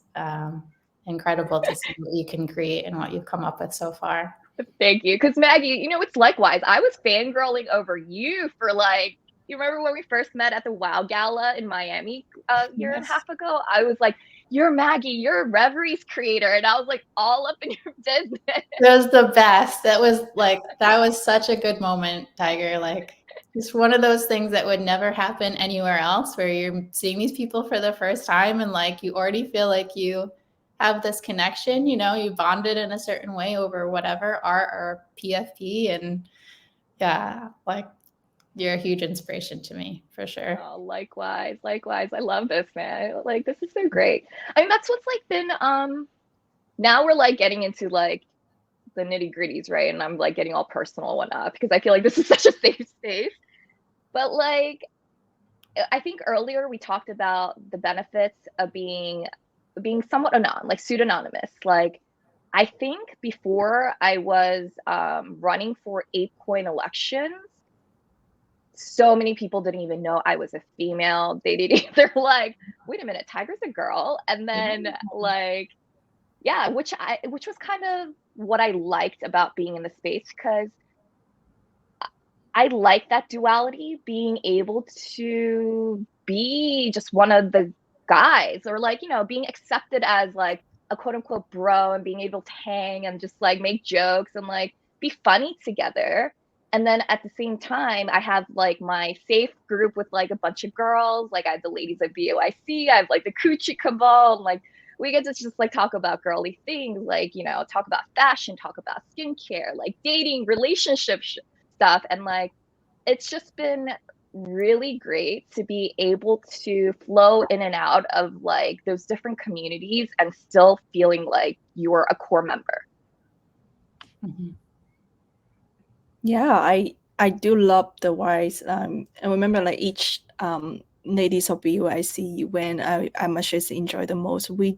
incredible to see what you can create and what you've come up with so far. Thank you. Because Maggie, you know, it's likewise. I was fangirling over you for like, you remember when we first met at the WoW Gala in Miami a year and a half ago? I was like, you're Maggie, you're Reverie's creator. And I was like all up in your business. It was the best. That was such a good moment, Tiger. Like, it's one of those things that would never happen anywhere else, where you're seeing these people for the first time and like you already feel like you have this connection, you know, you bonded in a certain way over whatever art or PFP. And yeah, like, you're a huge inspiration to me, for sure. Oh, likewise. I love this, man. Like, this is so great. I mean, that's what's like been, now we're like getting into like the nitty gritties, right? And I'm like getting all personal and whatnot, because I feel like this is such a safe space. But like, I think earlier we talked about the benefits of being somewhat like pseudonymous. Like, I think before I was running for 8-point elections, so many people didn't even know I was a female. They didn't. They're like, wait a minute, Tiger's a girl, and then like, yeah, which was kind of what I liked about being in the space, because I like that duality, being able to be just one of the guys, or like, you know, being accepted as like a quote unquote bro, and being able to hang and just like make jokes and like be funny together. And then at the same time, I have like my safe group with like a bunch of girls. Like I have the ladies at BOIC, I have like the Coochie Cabal, and like we get to just like talk about girly things, like, you know, talk about fashion, talk about skincare, like dating, relationship stuff. And like, it's just been really great to be able to flow in and out of like those different communities and still feeling like you're a core member. Mhm. Yeah, I do love the wise. I remember like each ladies of BUIC when I must just enjoy the most. We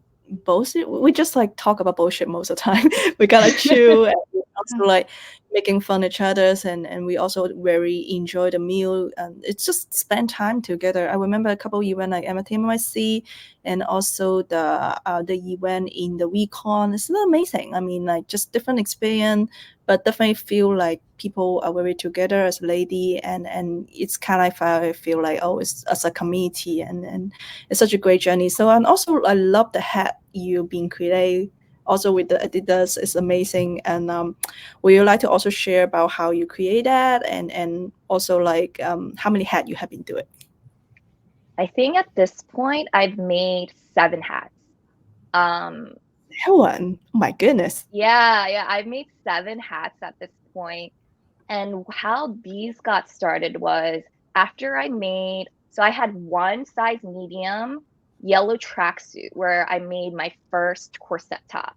just like talk about bullshit most of the time. We got like chill and we also like making fun of each other's, and we also very enjoy the meal, and it's just spend time together. I remember a couple event like MTMIC and also the event in the WeCon. It's amazing. I mean, like just different experience, but definitely feel like people are very together as a lady, and it's kind of I feel like, oh, it's as a community, and it's such a great journey. So, and also I love the hat you've been creating also with the Adidas. It's amazing. And would you like to also share about how you create that, and also like how many hats you have been doing? I think at this point I've made 7 hats. That one, oh my goodness. Yeah, I've made 7 hats at this point. And how these got started was after so I had one size medium yellow tracksuit where I made my first corset top.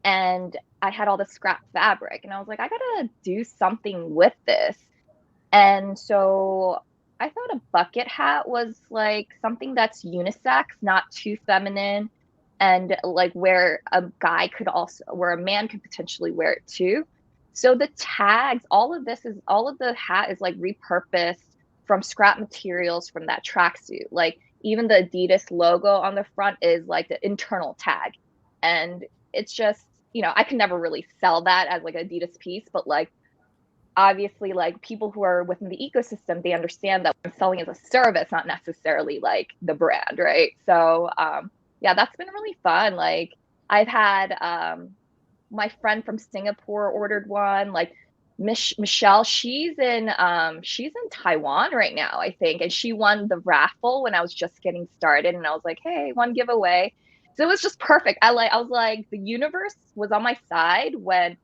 And I had all the scrap fabric, and I was like, I gotta do something with this. And so I thought a bucket hat was like something that's unisex, not too feminine, and like where a man could potentially wear it too. So the tags, all of the hat is like repurposed from scrap materials from that tracksuit. Like even the Adidas logo on the front is like the internal tag. And it's just, I can never really sell that as like an Adidas piece, but like obviously like people who are within the ecosystem, they understand that I'm selling as a service, not necessarily like the brand, right? So yeah, that's been really fun. Like I've had my friend from Singapore ordered one. Like Michelle, she's in Taiwan right now, I think, and she won the raffle when I was just getting started, and I was like, hey, one giveaway. So it was just perfect. I was like, the universe was on my side when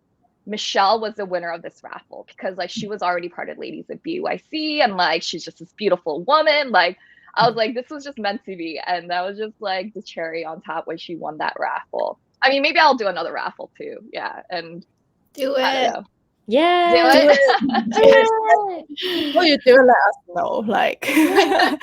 Michelle was the winner of this raffle, because like she was already part of Ladies at BYC, and like she's just this beautiful woman. Like I was like, this was just meant to be, and that was just like the cherry on top when she won that raffle. I mean, maybe I'll do another raffle too. Yeah, and Do I it. don't know. Yeah. Do Well, you do let us know, like. Oh,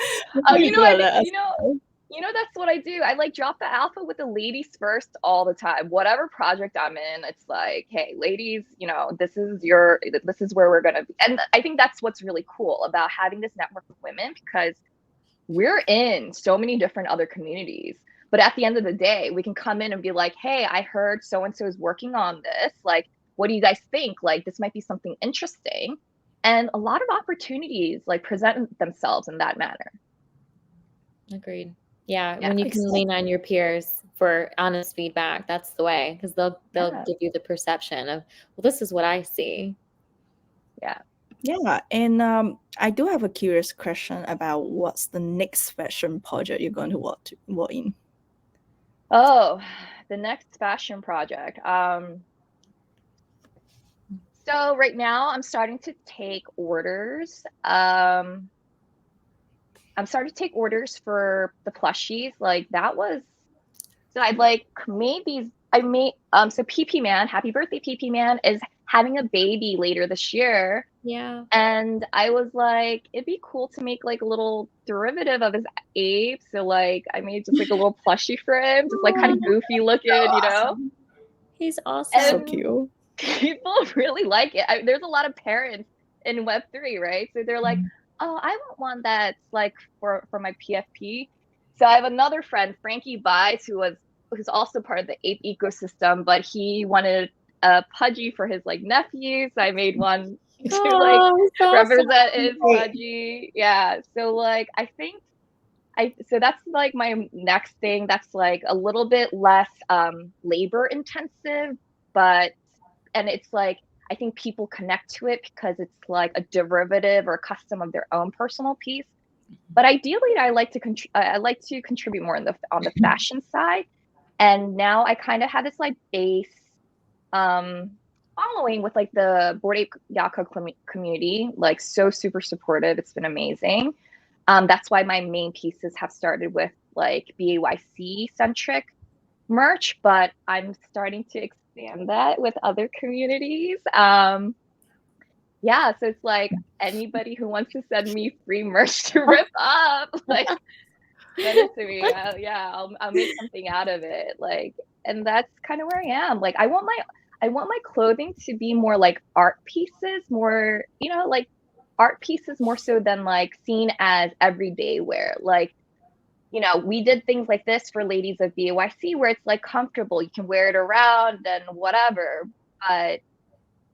that's what I do. I like drop the alpha with the ladies first all the time. Whatever project I'm in, it's like, hey, ladies, this is where we're gonna be. And I think that's what's really cool about having this network of women, because we're in so many different other communities. But at the end of the day, we can come in and be like, hey, I heard so and so is working on this. Like, what do you guys think? Like, this might be something interesting. And a lot of opportunities like present themselves in that manner. Agreed. Yeah, Yeah, when you can lean on your peers for honest feedback, that's the way, because they'll give you the perception of, well, this is what I see. Yeah. Yeah, and I do have a curious question about what's the next fashion project you're going to work in. Oh, the next fashion project. So right now I'm starting to take orders. I'm starting to take orders for the plushies. Like so I'd like made these. So PP Man, happy birthday, PP Man, is having a baby later this year. Yeah. And I was like, it'd be cool to make like a little derivative of his ape. So like I made just like a little plushie for him, just like kind of goofy looking, He's awesome. So cute. People really like it. There's a lot of parents in Web3, right? So they're like, Oh, I want one that's like for my PFP. So I have another friend, Frankie Bies, who's also part of the ape ecosystem, but he wanted a pudgy for his like nephews. So I made one to like Oh, so represent his Right. pudgy. Yeah. So like I think so that's like my next thing that's like a little bit less labor intensive, but and it's like I think people connect to it because it's like a derivative or a custom of their own personal piece. But ideally, I like to contribute more on the fashion side. And now I kind of have this like base um, following with like the Bored Ape community, like so super supportive. It's been amazing. That's why my main pieces have started with like BAYC centric merch, but I'm starting to expand that with other communities. Yeah, so it's like anybody who wants to send me free merch to rip up, like send it to me. Yeah, I'll make something out of it. Like, and that's kind of where I am. Like, I want my clothing to be more like art pieces, more like art pieces more so than like seen as everyday wear. Like, we did things like this for ladies of BAYC where it's like comfortable, you can wear it around and whatever. But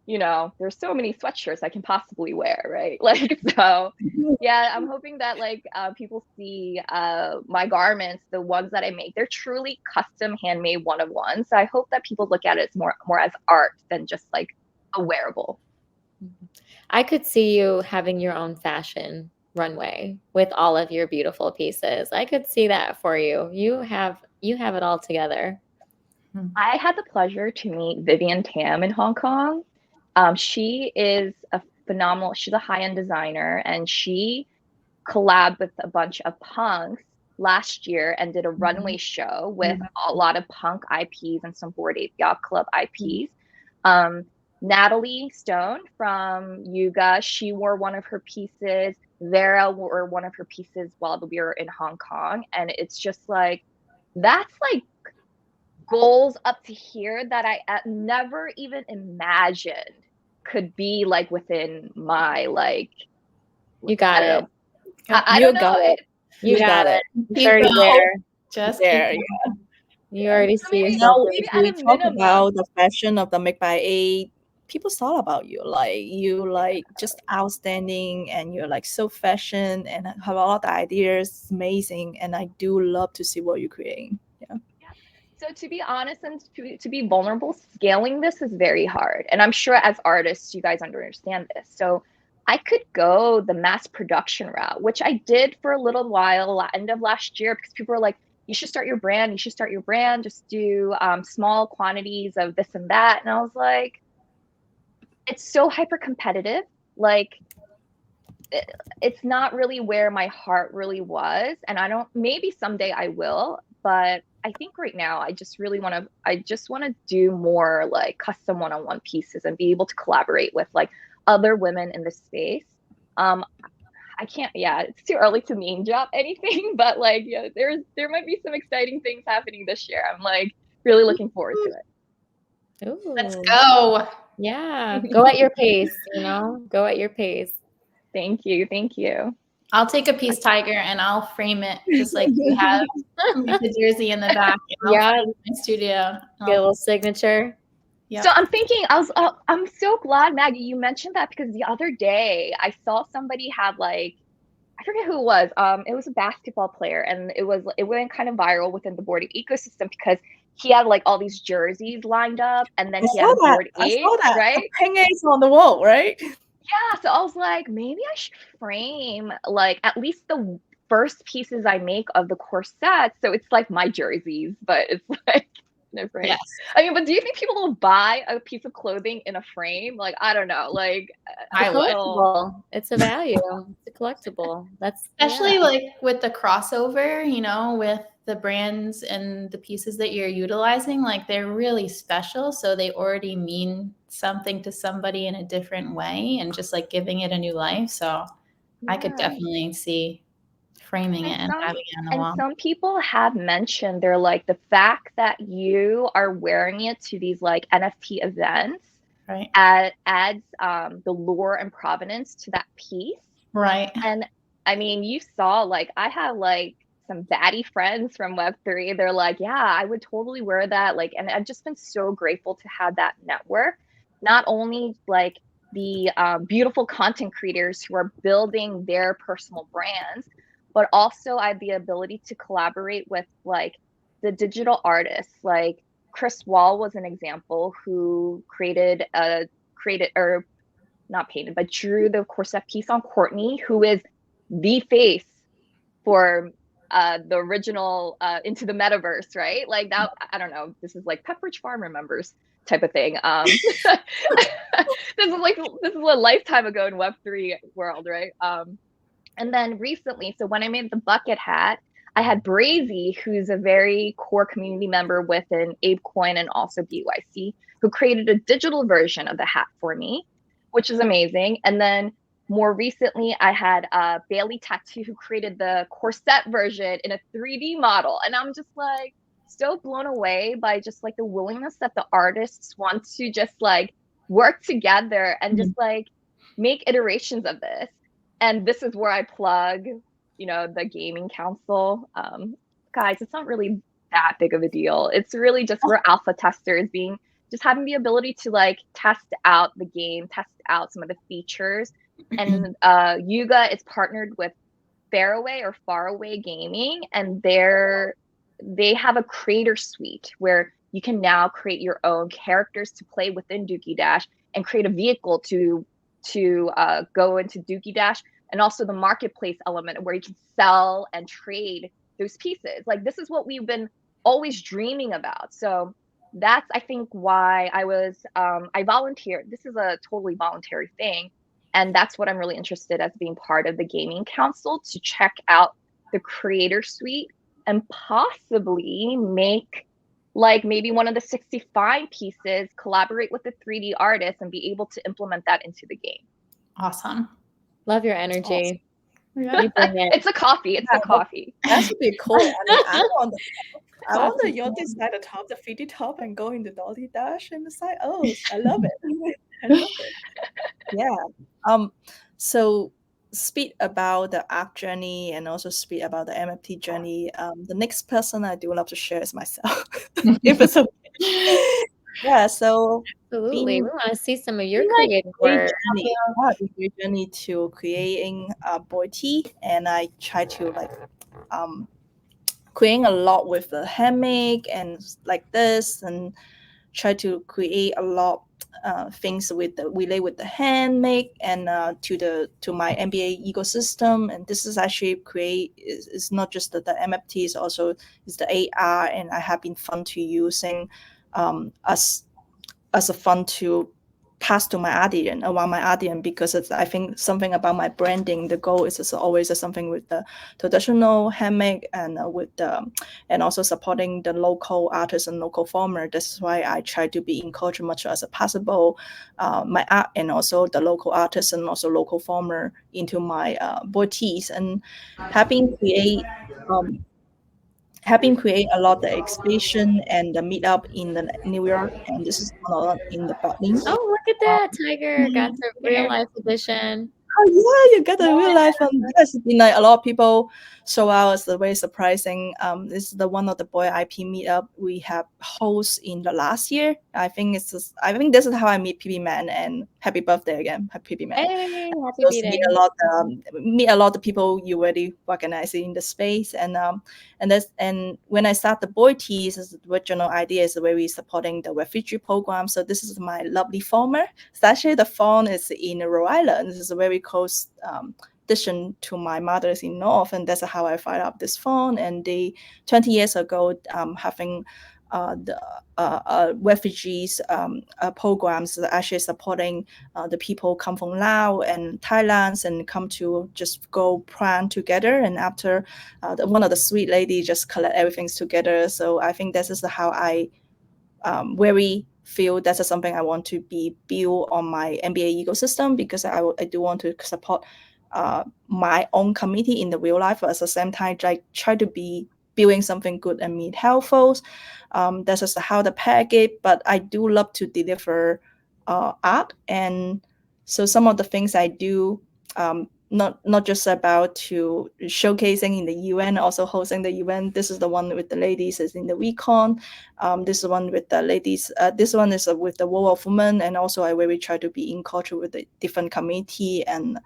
there's so many sweatshirts I can possibly wear, right? Like, so yeah, I'm hoping that like people see my garments, the ones that I make, they're truly custom handmade one of one. So I hope that people look at it as more as art than just like a wearable. I could see you having your own fashion runway with all of your beautiful pieces. I could see that for you. You have it all together. I had the pleasure to meet Vivian Tam in Hong Kong. She is she's a high-end designer, and she collabed with a bunch of punks last year and did a runway show with a lot of punk IPs and some Bored Ape Yacht Club IPs. Natalie Stone from Yuga, she wore one of her pieces. Vera wore one of her pieces while we were in Hong Kong. And it's just like, that's like goals up to here that I never even imagined could be like within my like. You got it. I don't know. You got it. Keep It's already going. there. Just There, keep going. You already So see maybe, yourself. Now, doing maybe if at we a talk minimum. about the fashion of the Make by A, people's thought about you, like you like just outstanding, and you're like so fashion and have a lot of ideas, amazing, and I do love to see what you're creating. Yeah. So to be honest and to be vulnerable, scaling this is very hard. And I'm sure as artists, you guys understand this. So I could go the mass production route, which I did for a little while, end of last year, because people were like, you should start your brand. You should start your brand. Just do small quantities of this and that. And I was like, it's so hyper competitive. Like, it's not really where my heart really was. And maybe someday I will, but I think right now I just want to do more like custom one-on-one pieces and be able to collaborate with like other women in the space. I can't, yeah, it's too early to name drop anything, but like, yeah, there might be some exciting things happening this year. I'm like really looking forward to it. Ooh. Let's go. Yeah. Go at your pace, go at your pace. Thank you. Thank you. I'll take a piece, Tiger, and I'll frame it just like you have with the jersey in the back. And I'll put it in my studio. Get a little signature. Yep. So I'm thinking, I'm so glad, Maggie, you mentioned that, because the other day I saw somebody had like, I forget who it was. It was a basketball player, and it went kind of viral within the Bored Ape ecosystem because he had like all these jerseys lined up, and then he had a Bored Ape, right? Hangings on the wall, right? Yeah. So I was like, maybe I should frame like at least the first pieces I make of the core set, so it's like my jerseys, but it's like different. Yes. I mean, but do you think people will buy a piece of clothing in a frame? Like, I don't know. Like, I would. Collectible. It's a value. It's a collectible. That's Especially like with the crossover, with the brands and the pieces that you're utilizing, like they're really special. So they already mean something to somebody in a different way and just like giving it a new life. So I could definitely see framing it and having it on the wall. And some people have mentioned they're like the fact that you are wearing it to these like NFT events right. adds the lure and provenance to that piece. Right. And I mean, you saw like I have like some baddie friends from Web3. They're like, yeah, I would totally wear that. Like, and I've just been so grateful to have that network. Not only like the beautiful content creators who are building their personal brands, but also I have the ability to collaborate with like the digital artists. Like Chris Wall was an example who created or not painted, but drew the corset piece on Courtney, who is the face for the original Into the Metaverse, right? Like that, I don't know. This is like Pepperidge Farm remembers type of thing. This is a lifetime ago in Web3 world, right? And then recently, so when I made the bucket hat, I had Brazy, who's a very core community member within ApeCoin and also BYC, who created a digital version of the hat for me, which is amazing. And then more recently, I had Bailey Tattoo, who created the corset version in a 3D model. And I'm just like so blown away by just like the willingness that the artists want to just like work together and just like make iterations of this. And this is where I plug, the gaming council. Guys, it's not really that big of a deal. It's really just we're alpha testers just having the ability to like test out the game, test out some of the features. And Yuga is partnered with Faraway or Faraway Gaming, and they have a creator suite where you can now create your own characters to play within Dookie Dash and create a vehicle to go into Dookie Dash, and also the marketplace element where you can sell and trade those pieces. Like this is what we've been always dreaming about. So that's I think why I volunteered. This is a totally voluntary thing. And that's what I'm really interested as being part of the gaming council, to check out the creator suite and possibly make like maybe one of the 65 pieces, collaborate with the 3D artist and be able to implement that into the game. Awesome. Love your energy. Yeah. You bring it. It's a coffee. It's a coffee. That should be cool. I mean, I want the Yoti side the top, the 3D top, and go into Dolly Dash and the side. Oh, I love it. I love it. Yeah. So speak about the app journey and also speak about the MFT journey. The next person I do love to share is myself, if it's okay. Yeah. So Absolutely. We want to see some of your like creative work. your journey to creating boy tea, and I try to like creating a lot with the handmade and like this, and try to create a lot things with the relate with the handmade and to my MBA ecosystem. And this is actually is not just the MFT, it's also is the AR, and I have been fun to using as a fun to pass to my audience, around my audience, because I think something about my branding, the goal is always something with the traditional handmade and and also supporting the local artists and local farmer. That's why I try to be encouraged much as possible my art and also the local artists and also local farmer into my boutiques, and having create a lot of the exhibition and the meetup in the New York, and this is in the Berlin. Oh, look at that. Tiger got the real life edition. Oh yeah, you got a real life one. Yes, been like a lot of people show out. It's very surprising. This is the one of the boy IP meetup we have host in the last year. I think this is how I meet PB Man, and happy birthday again, PB Man. Hey, happy Those B-Day. meet a lot of people you already recognize in the space, and when I start the boy teas, the original idea is where we supporting the refugee program. So this is my lovely farmer. So actually the farm is in Rhode Island. This is a very close addition to my mother's in North, and that's how I find out this farm. And they 20 years ago having the refugees programs that actually supporting the people come from Laos and Thailand and come to just go plan together. And after one of the sweet ladies just collect everything together. So I think this is how I very feel that's something I want to be built on my MBA ecosystem, because I do want to support my own community in the real life, but at the same time I try to be building something good and meet helpful. That's just how the package, but I do love to deliver art. And so some of the things I do, not just about to showcasing in the UN, also hosting the event. This is the one with the ladies is in the recon. This is one with the ladies. This one is with the World of Women, and also I really try to be in culture with the different community and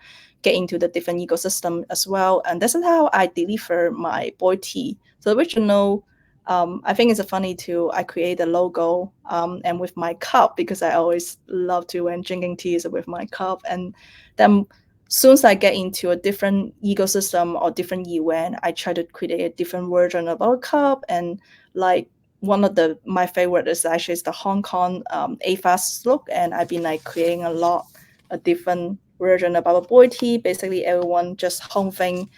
get into the different ecosystem as well. And this is how I deliver my boy tea. So the original, I think it's funny too. I create a logo and with my cup, because I always love to when drinking tea is with my cup. And then soon as I get into a different ecosystem or different event, I try to create a different version of our cup. And like one of my favorite is actually the Hong Kong A-Fast look, and I've been like creating a different version of our boy tea. Basically, everyone just holding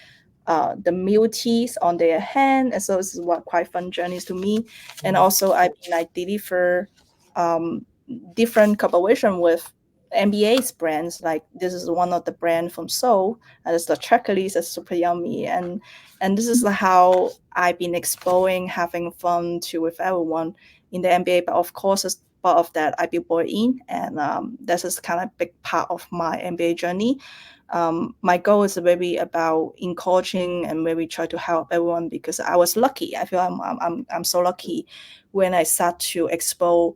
the milk teas on their hand, and so this is what quite fun journeys to me. And also I deliver different cooperation with MBA's brands. Like this is one of the brand from Seoul, and it's the checklist is super yummy. And this is how I've been exploring, having fun too with everyone in the MBA. But of course, as part of that, I be BoredIn, and this is kind of big part of my MBA journey. My goal is really about encouraging and maybe try to help everyone, because I was lucky. I feel I'm so lucky when I start to explore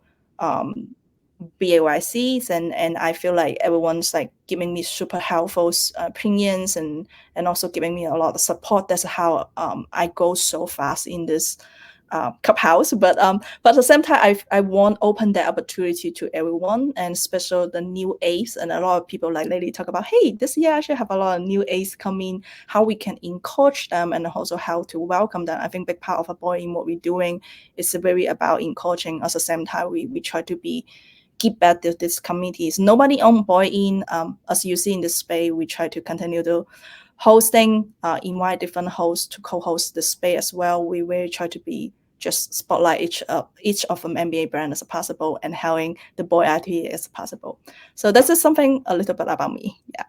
BAYCs, and I feel like everyone's like giving me super helpful opinions and also giving me a lot of support. That's how I go so fast in this clubhouse. But at the same time, I want open that opportunity to everyone, and especially the new A's. And a lot of people like lately talk about, hey, this year I actually have a lot of new A's coming, how we can encourage them and also how to welcome them. I think big part of a boy in what we're doing is very about encouraging. At the same time, we try to give back to these communities. Nobody on BoredIn, as you see in this space, we try to continue to hosting, invite different hosts to co-host the space as well. We really try to be just spotlight each of them MBA brand as possible, and having the boy IT as possible. So this is something a little bit about me. Yeah.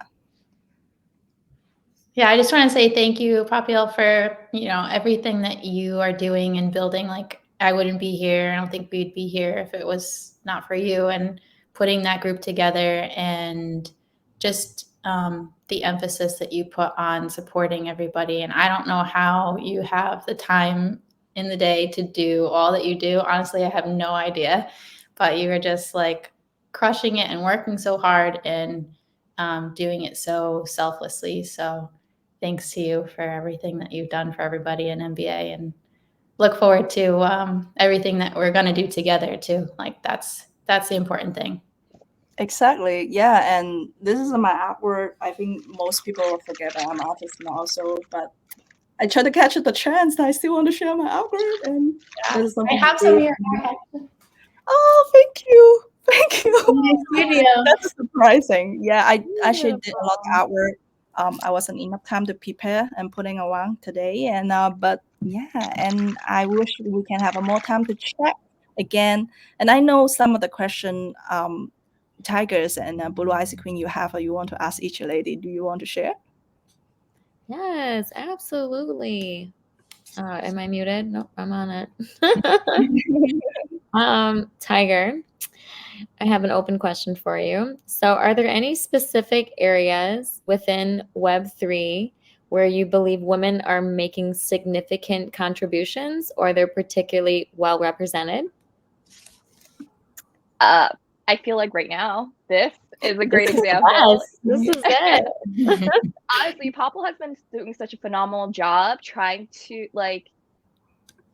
Yeah, I just want to say thank you, Papiel, for everything that you are doing and building. Like, I wouldn't be here. I don't think we'd be here if it was not for you and putting that group together, and just the emphasis that you put on supporting everybody. And I don't know how you have the time in the day to do all that you do. Honestly, I have no idea, but you are just like crushing it and working so hard and doing it so selflessly. So thanks to you for everything that you've done for everybody in MBA, and look forward to everything that we're going to do together too. Like that's the important thing. Exactly. Yeah. And this is my artwork. I think most people forget that I'm an artist now. So, but I try to catch the chance that I still want to share my artwork. And yeah. I have some of your art. Oh, thank you. Thank you. Nice video. That's surprising. Yeah, I actually did a lot of artwork. I wasn't enough time to prepare and putting around today. And but yeah, and I wish we can have a more time to chat again. And I know some of the question Tigers and Blue Ice Queen you have, you want to ask each lady. Do you want to share? Yes, absolutely. Am I muted? Nope, I'm on it. Tiger, I have an open question for you. So are there any specific areas within Web3 where you believe women are making significant contributions, or they're particularly well represented? I feel like right now, this is a great example. This is good. Honestly, Popple has been doing such a phenomenal job trying to, like,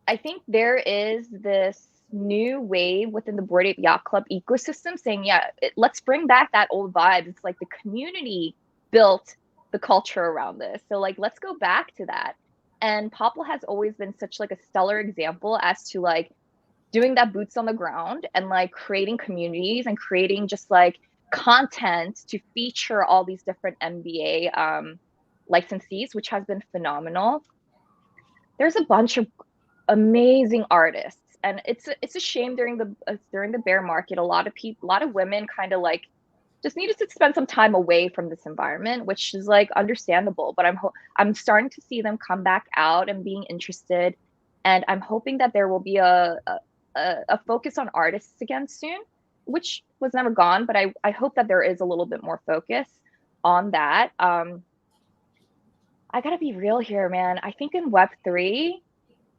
I think there is this new wave within the Bored Ape Yacht Club ecosystem saying, yeah, let's bring back that old vibe. It's like the community built the culture around this. So like, let's go back to that. And Popple has always been such like a stellar example as to like doing that boots on the ground and like creating communities and creating just like content to feature all these different MBA licensees, which has been phenomenal. There's a bunch of amazing artists, and it's a shame during the bear market, a lot of women kind of like just needed to spend some time away from this environment, which is like understandable. But I'm starting to see them come back out and being interested, and I'm hoping that there will be a focus on artists again soon, which was never gone, but I hope that there is a little bit more focus on that. I gotta be real here, man. I think in Web3,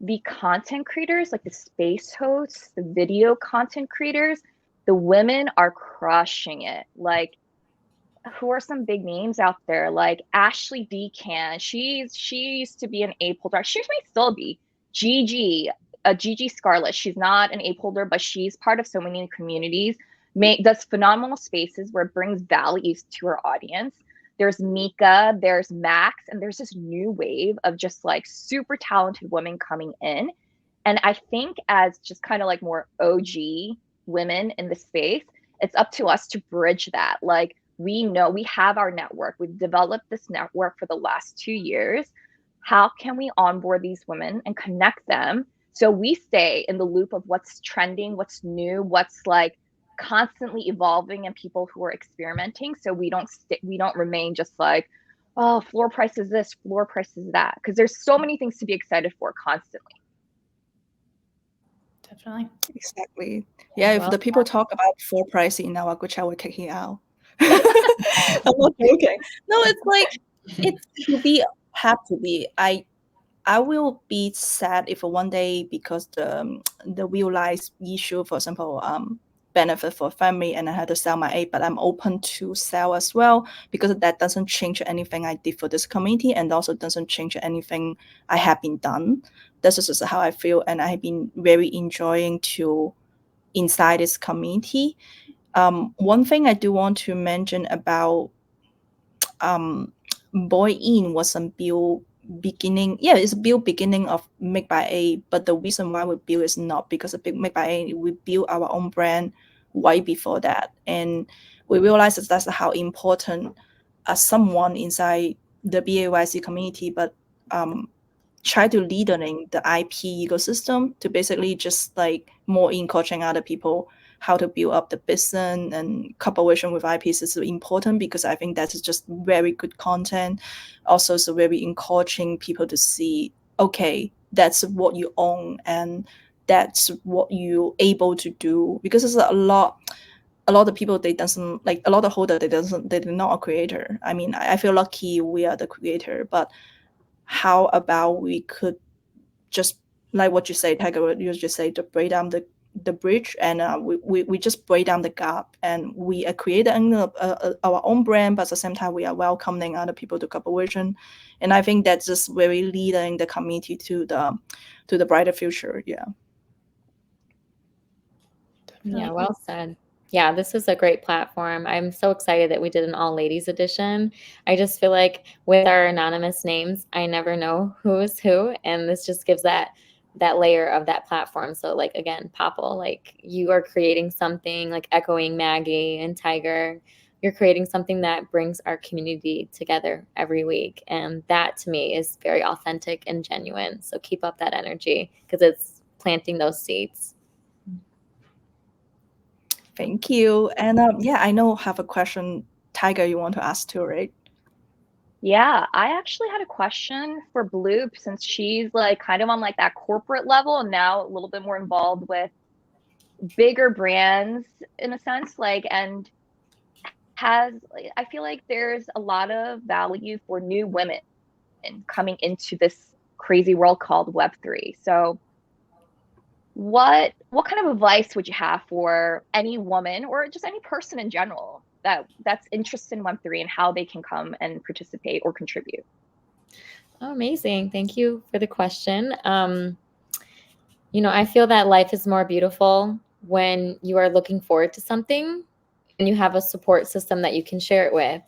the content creators, like the space hosts, the video content creators, the women are crushing it. Like, who are some big names out there? Like Ashley Decan. She used to be an ape holder. She may still be. Gigi, Gigi Scarlett. She's not an ape holder, but she's part of so many communities. Does phenomenal spaces where it brings values to her audience. There's Mika, there's Max, and there's this new wave of just like super talented women coming in. And I think as just kind of like more OG women in the space, it's up to us to bridge that. Like, we know we have our network. We've developed this network for the last 2 years. How can we onboard these women and connect them so we stay in the loop of what's trending, what's new, what's like constantly evolving, and people who are experimenting, so we don't remain just like, oh, floor price is this, floor price is that, because there's so many things to be excited for constantly. Definitely. Exactly. Yeah, if Well the people talk about floor pricing in our group chat, we're kicking out. I'm not joking. No, it's like it to be have to be. I will be sad if one day, because the real life issue, for example, benefit for family, and I had to sell my aid, but I'm open to sell as well, because that doesn't change anything I did for this community, and also doesn't change anything I have been done. This is just how I feel, and I have been very enjoying to inside this community. One thing I do want to mention about BoredIn was a build beginning. Yeah, it's a build beginning of Make by A, but the reason why we build is not because of Make by A. We build our own brand way before that, and we realized that that's how important someone inside the BAYC community, but try to leading the IP ecosystem to basically just like more encouraging other people how to build up the business, and collaboration with IPs is important, because I think that's just very good content. Also, it's very encouraging people to see, okay, that's what you own and that's what you're able to do, because there's a lot of people, they doesn't like, a lot of holder, they're not a creator. I mean, I feel lucky we are the creator, but how about we could just, like what you say, Tiger, you just say, to break down the bridge, and we just break down the gap, and we create our own brand, but at the same time we are welcoming other people to collaboration. And I think that's just very leading the community to the brighter future. Yeah. Yeah, well said. Yeah, this is a great platform. I'm so excited that we did an all ladies edition. I just feel like with our anonymous names, I never know who is who, and this just gives that layer of that platform. So like, again, Popple, like you are creating something like echoing Maggie and Tiger. You're creating something that brings our community together every week, and that to me is very authentic and genuine. So keep up that energy, because it's planting those seeds. Thank you. And yeah, I know have a question, Tiger, you want to ask too, right? Yeah, I actually had a question for Bloop, since she's like kind of on like that corporate level and now a little bit more involved with bigger brands in a sense, like, and I feel like there's a lot of value for new women coming into this crazy world called Web3. So what kind of advice would you have for any woman or just any person in general that's interested in Web3 and how they can come and participate or contribute? Oh, amazing. Thank you for the question. I feel that life is more beautiful when you are looking forward to something and you have a support system that you can share it with.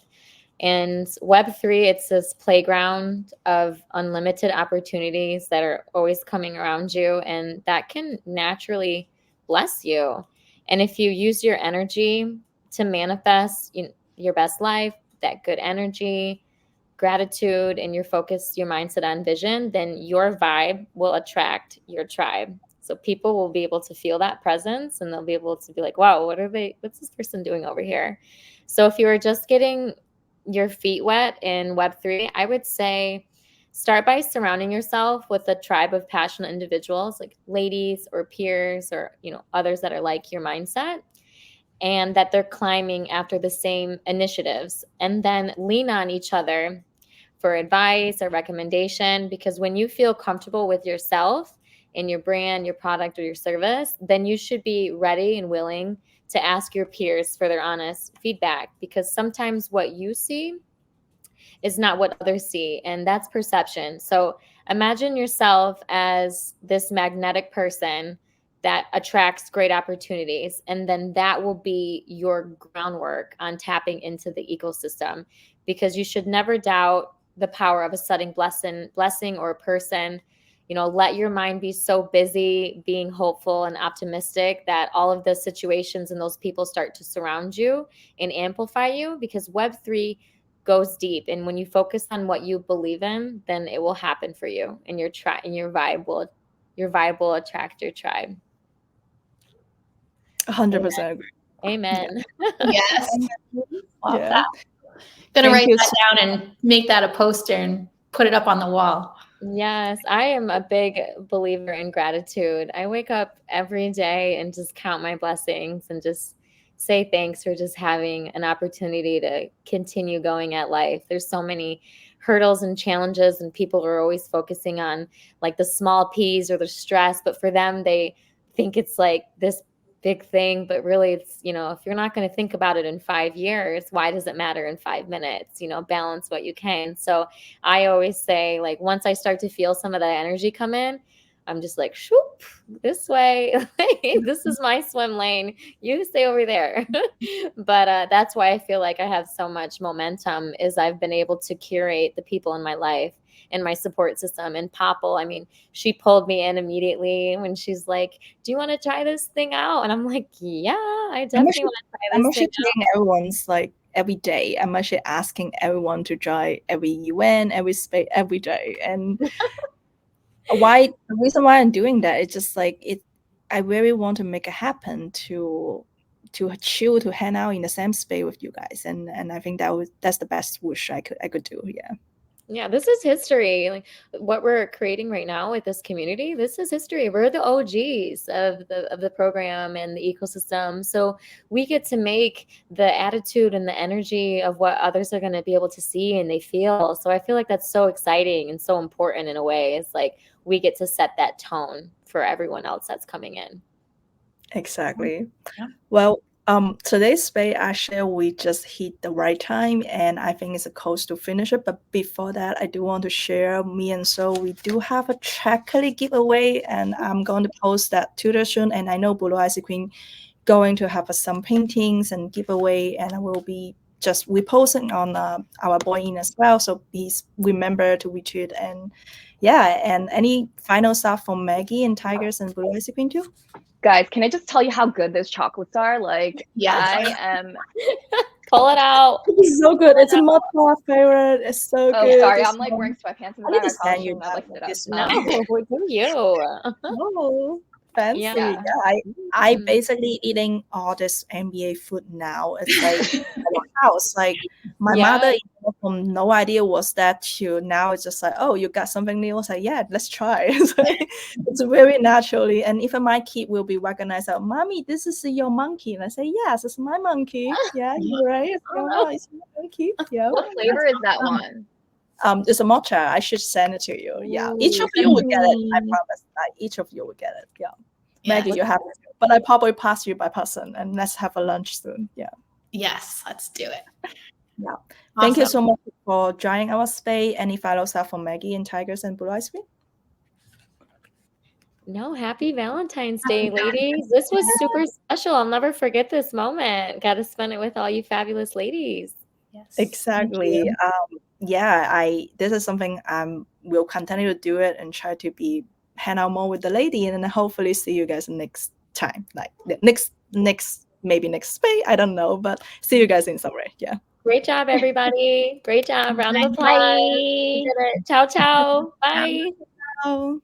And Web3, it's this playground of unlimited opportunities that are always coming around you, and that can naturally bless you. And if you use your energy to manifest your best life, that good energy, gratitude, and your focus, your mindset on vision, then your vibe will attract your tribe. So people will be able to feel that presence, and they'll be able to be like, wow, what's this person doing over here? So if you are just getting your feet wet in Web3, I would say start by surrounding yourself with a tribe of passionate individuals, like ladies or peers or others that are like your mindset, and that they're climbing after the same initiatives, and then lean on each other for advice or recommendation, because when you feel comfortable with yourself and your brand, your product, or your service, then you should be ready and willing to ask your peers for their honest feedback, because sometimes what you see is not what others see, and that's perception. So imagine yourself as this magnetic person that attracts great opportunities, and then that will be your groundwork on tapping into the ecosystem, because you should never doubt the power of a sudden blessing or a person. Let your mind be so busy being hopeful and optimistic that all of the situations and those people start to surround you and amplify you, because Web3 goes deep, and when you focus on what you believe in, then it will happen for you, and your vibe will attract your tribe. 100% agree. Amen. Yes. Love Yeah. that. Gonna Thank write you that down and make that a poster and put it up on the wall. Yes, I am a big believer in gratitude. I wake up every day and just count my blessings and just say thanks for just having an opportunity to continue going at life. There's so many hurdles and challenges, and people are always focusing on like the small P's or the stress, but for them, they think it's like this big thing, but really it's, if you're not going to think about it in 5 years, why does it matter in 5 minutes? Balance what you can. So I always say, like, once I start to feel some of that energy come in, I'm just like, shoop, this way. This is my swim lane. You stay over there. But that's why I feel like I have so much momentum, is I've been able to curate the people in my life and my support system. And Popple, I mean, she pulled me in immediately when she's like, do you want to try this thing out? And I'm like, yeah, I definitely want to try I'm this actually thing out. doing everyone's like every day. I'm actually asking everyone to try every UN, every space, every day. And the reason why I'm doing that is just like I really want to make it happen to chill, to hang out in the same space with you guys. And I think that's the best wish I could do. Yeah. Yeah, this is history. Like what we're creating right now with this community, this is history. We're the OGs of the program and the ecosystem. So we get to make the attitude and the energy of what others are going to be able to see and they feel. So I feel like that's so exciting and so important in a way. It's like we get to set that tone for everyone else that's coming in. Exactly. Yeah. Well, today's space actually we just hit the right time, and I think it's a close to finish it. But before that, I do want to share me and so we do have a chocolate giveaway, and I'm going to post that Twitter soon. And I know Blue Ice Queen going to have some paintings and giveaway, and I will be just reposting on our BoredIn as well. So please remember to retweet. And yeah, and any final stuff from Maggie and Tigers and Blue Ice Queen too? Guys, can I just tell you how good those chocolates are? Like, Yes. I am. Pull it out. It's so good. It's a my favorite. It's so Oh, good. sorry, It's I'm like wearing sweatpants in the I need back. to I probably send you shouldn't have that lifted it one. up. It's No, do you? Oh, fancy. Yeah. Yeah, I basically eating all this MBA food now. It's like our house. Like my Yeah. mother from no idea was that to now it's just like, oh, you got something new. It's like, yeah, let's try. It's like, it's very naturally. And even my kid will be recognized out, Mommy, this is your monkey. And I say, yes, it's my monkey. Yeah, you're right. It's my monkey. Yeah. What flavor is that one? It's a matcha. I should send it to you. Yeah, each of you will get it. I promise. Each of you will get it. Yeah, Maggie, you have it. But I probably pass you by person, and let's have a lunch soon. Yeah. Yes, let's do it. Yeah. Awesome. Thank you so much for joining our space. Any final stuff from Maggie and Tigers and Blue Ice Cream? No, happy Valentine's Day, ladies. This was super special. I'll never forget this moment. Got to spend it with all you fabulous ladies. Yes. Exactly. Yeah, this is something will continue to do it and try to be hang out more with the lady, and then hopefully see you guys next time. Like next maybe next space. I don't know, but see you guys in somewhere. Yeah. Great job, everybody. Great job. Round of applause. Bye. You did it. Ciao, ciao. Bye. Ciao.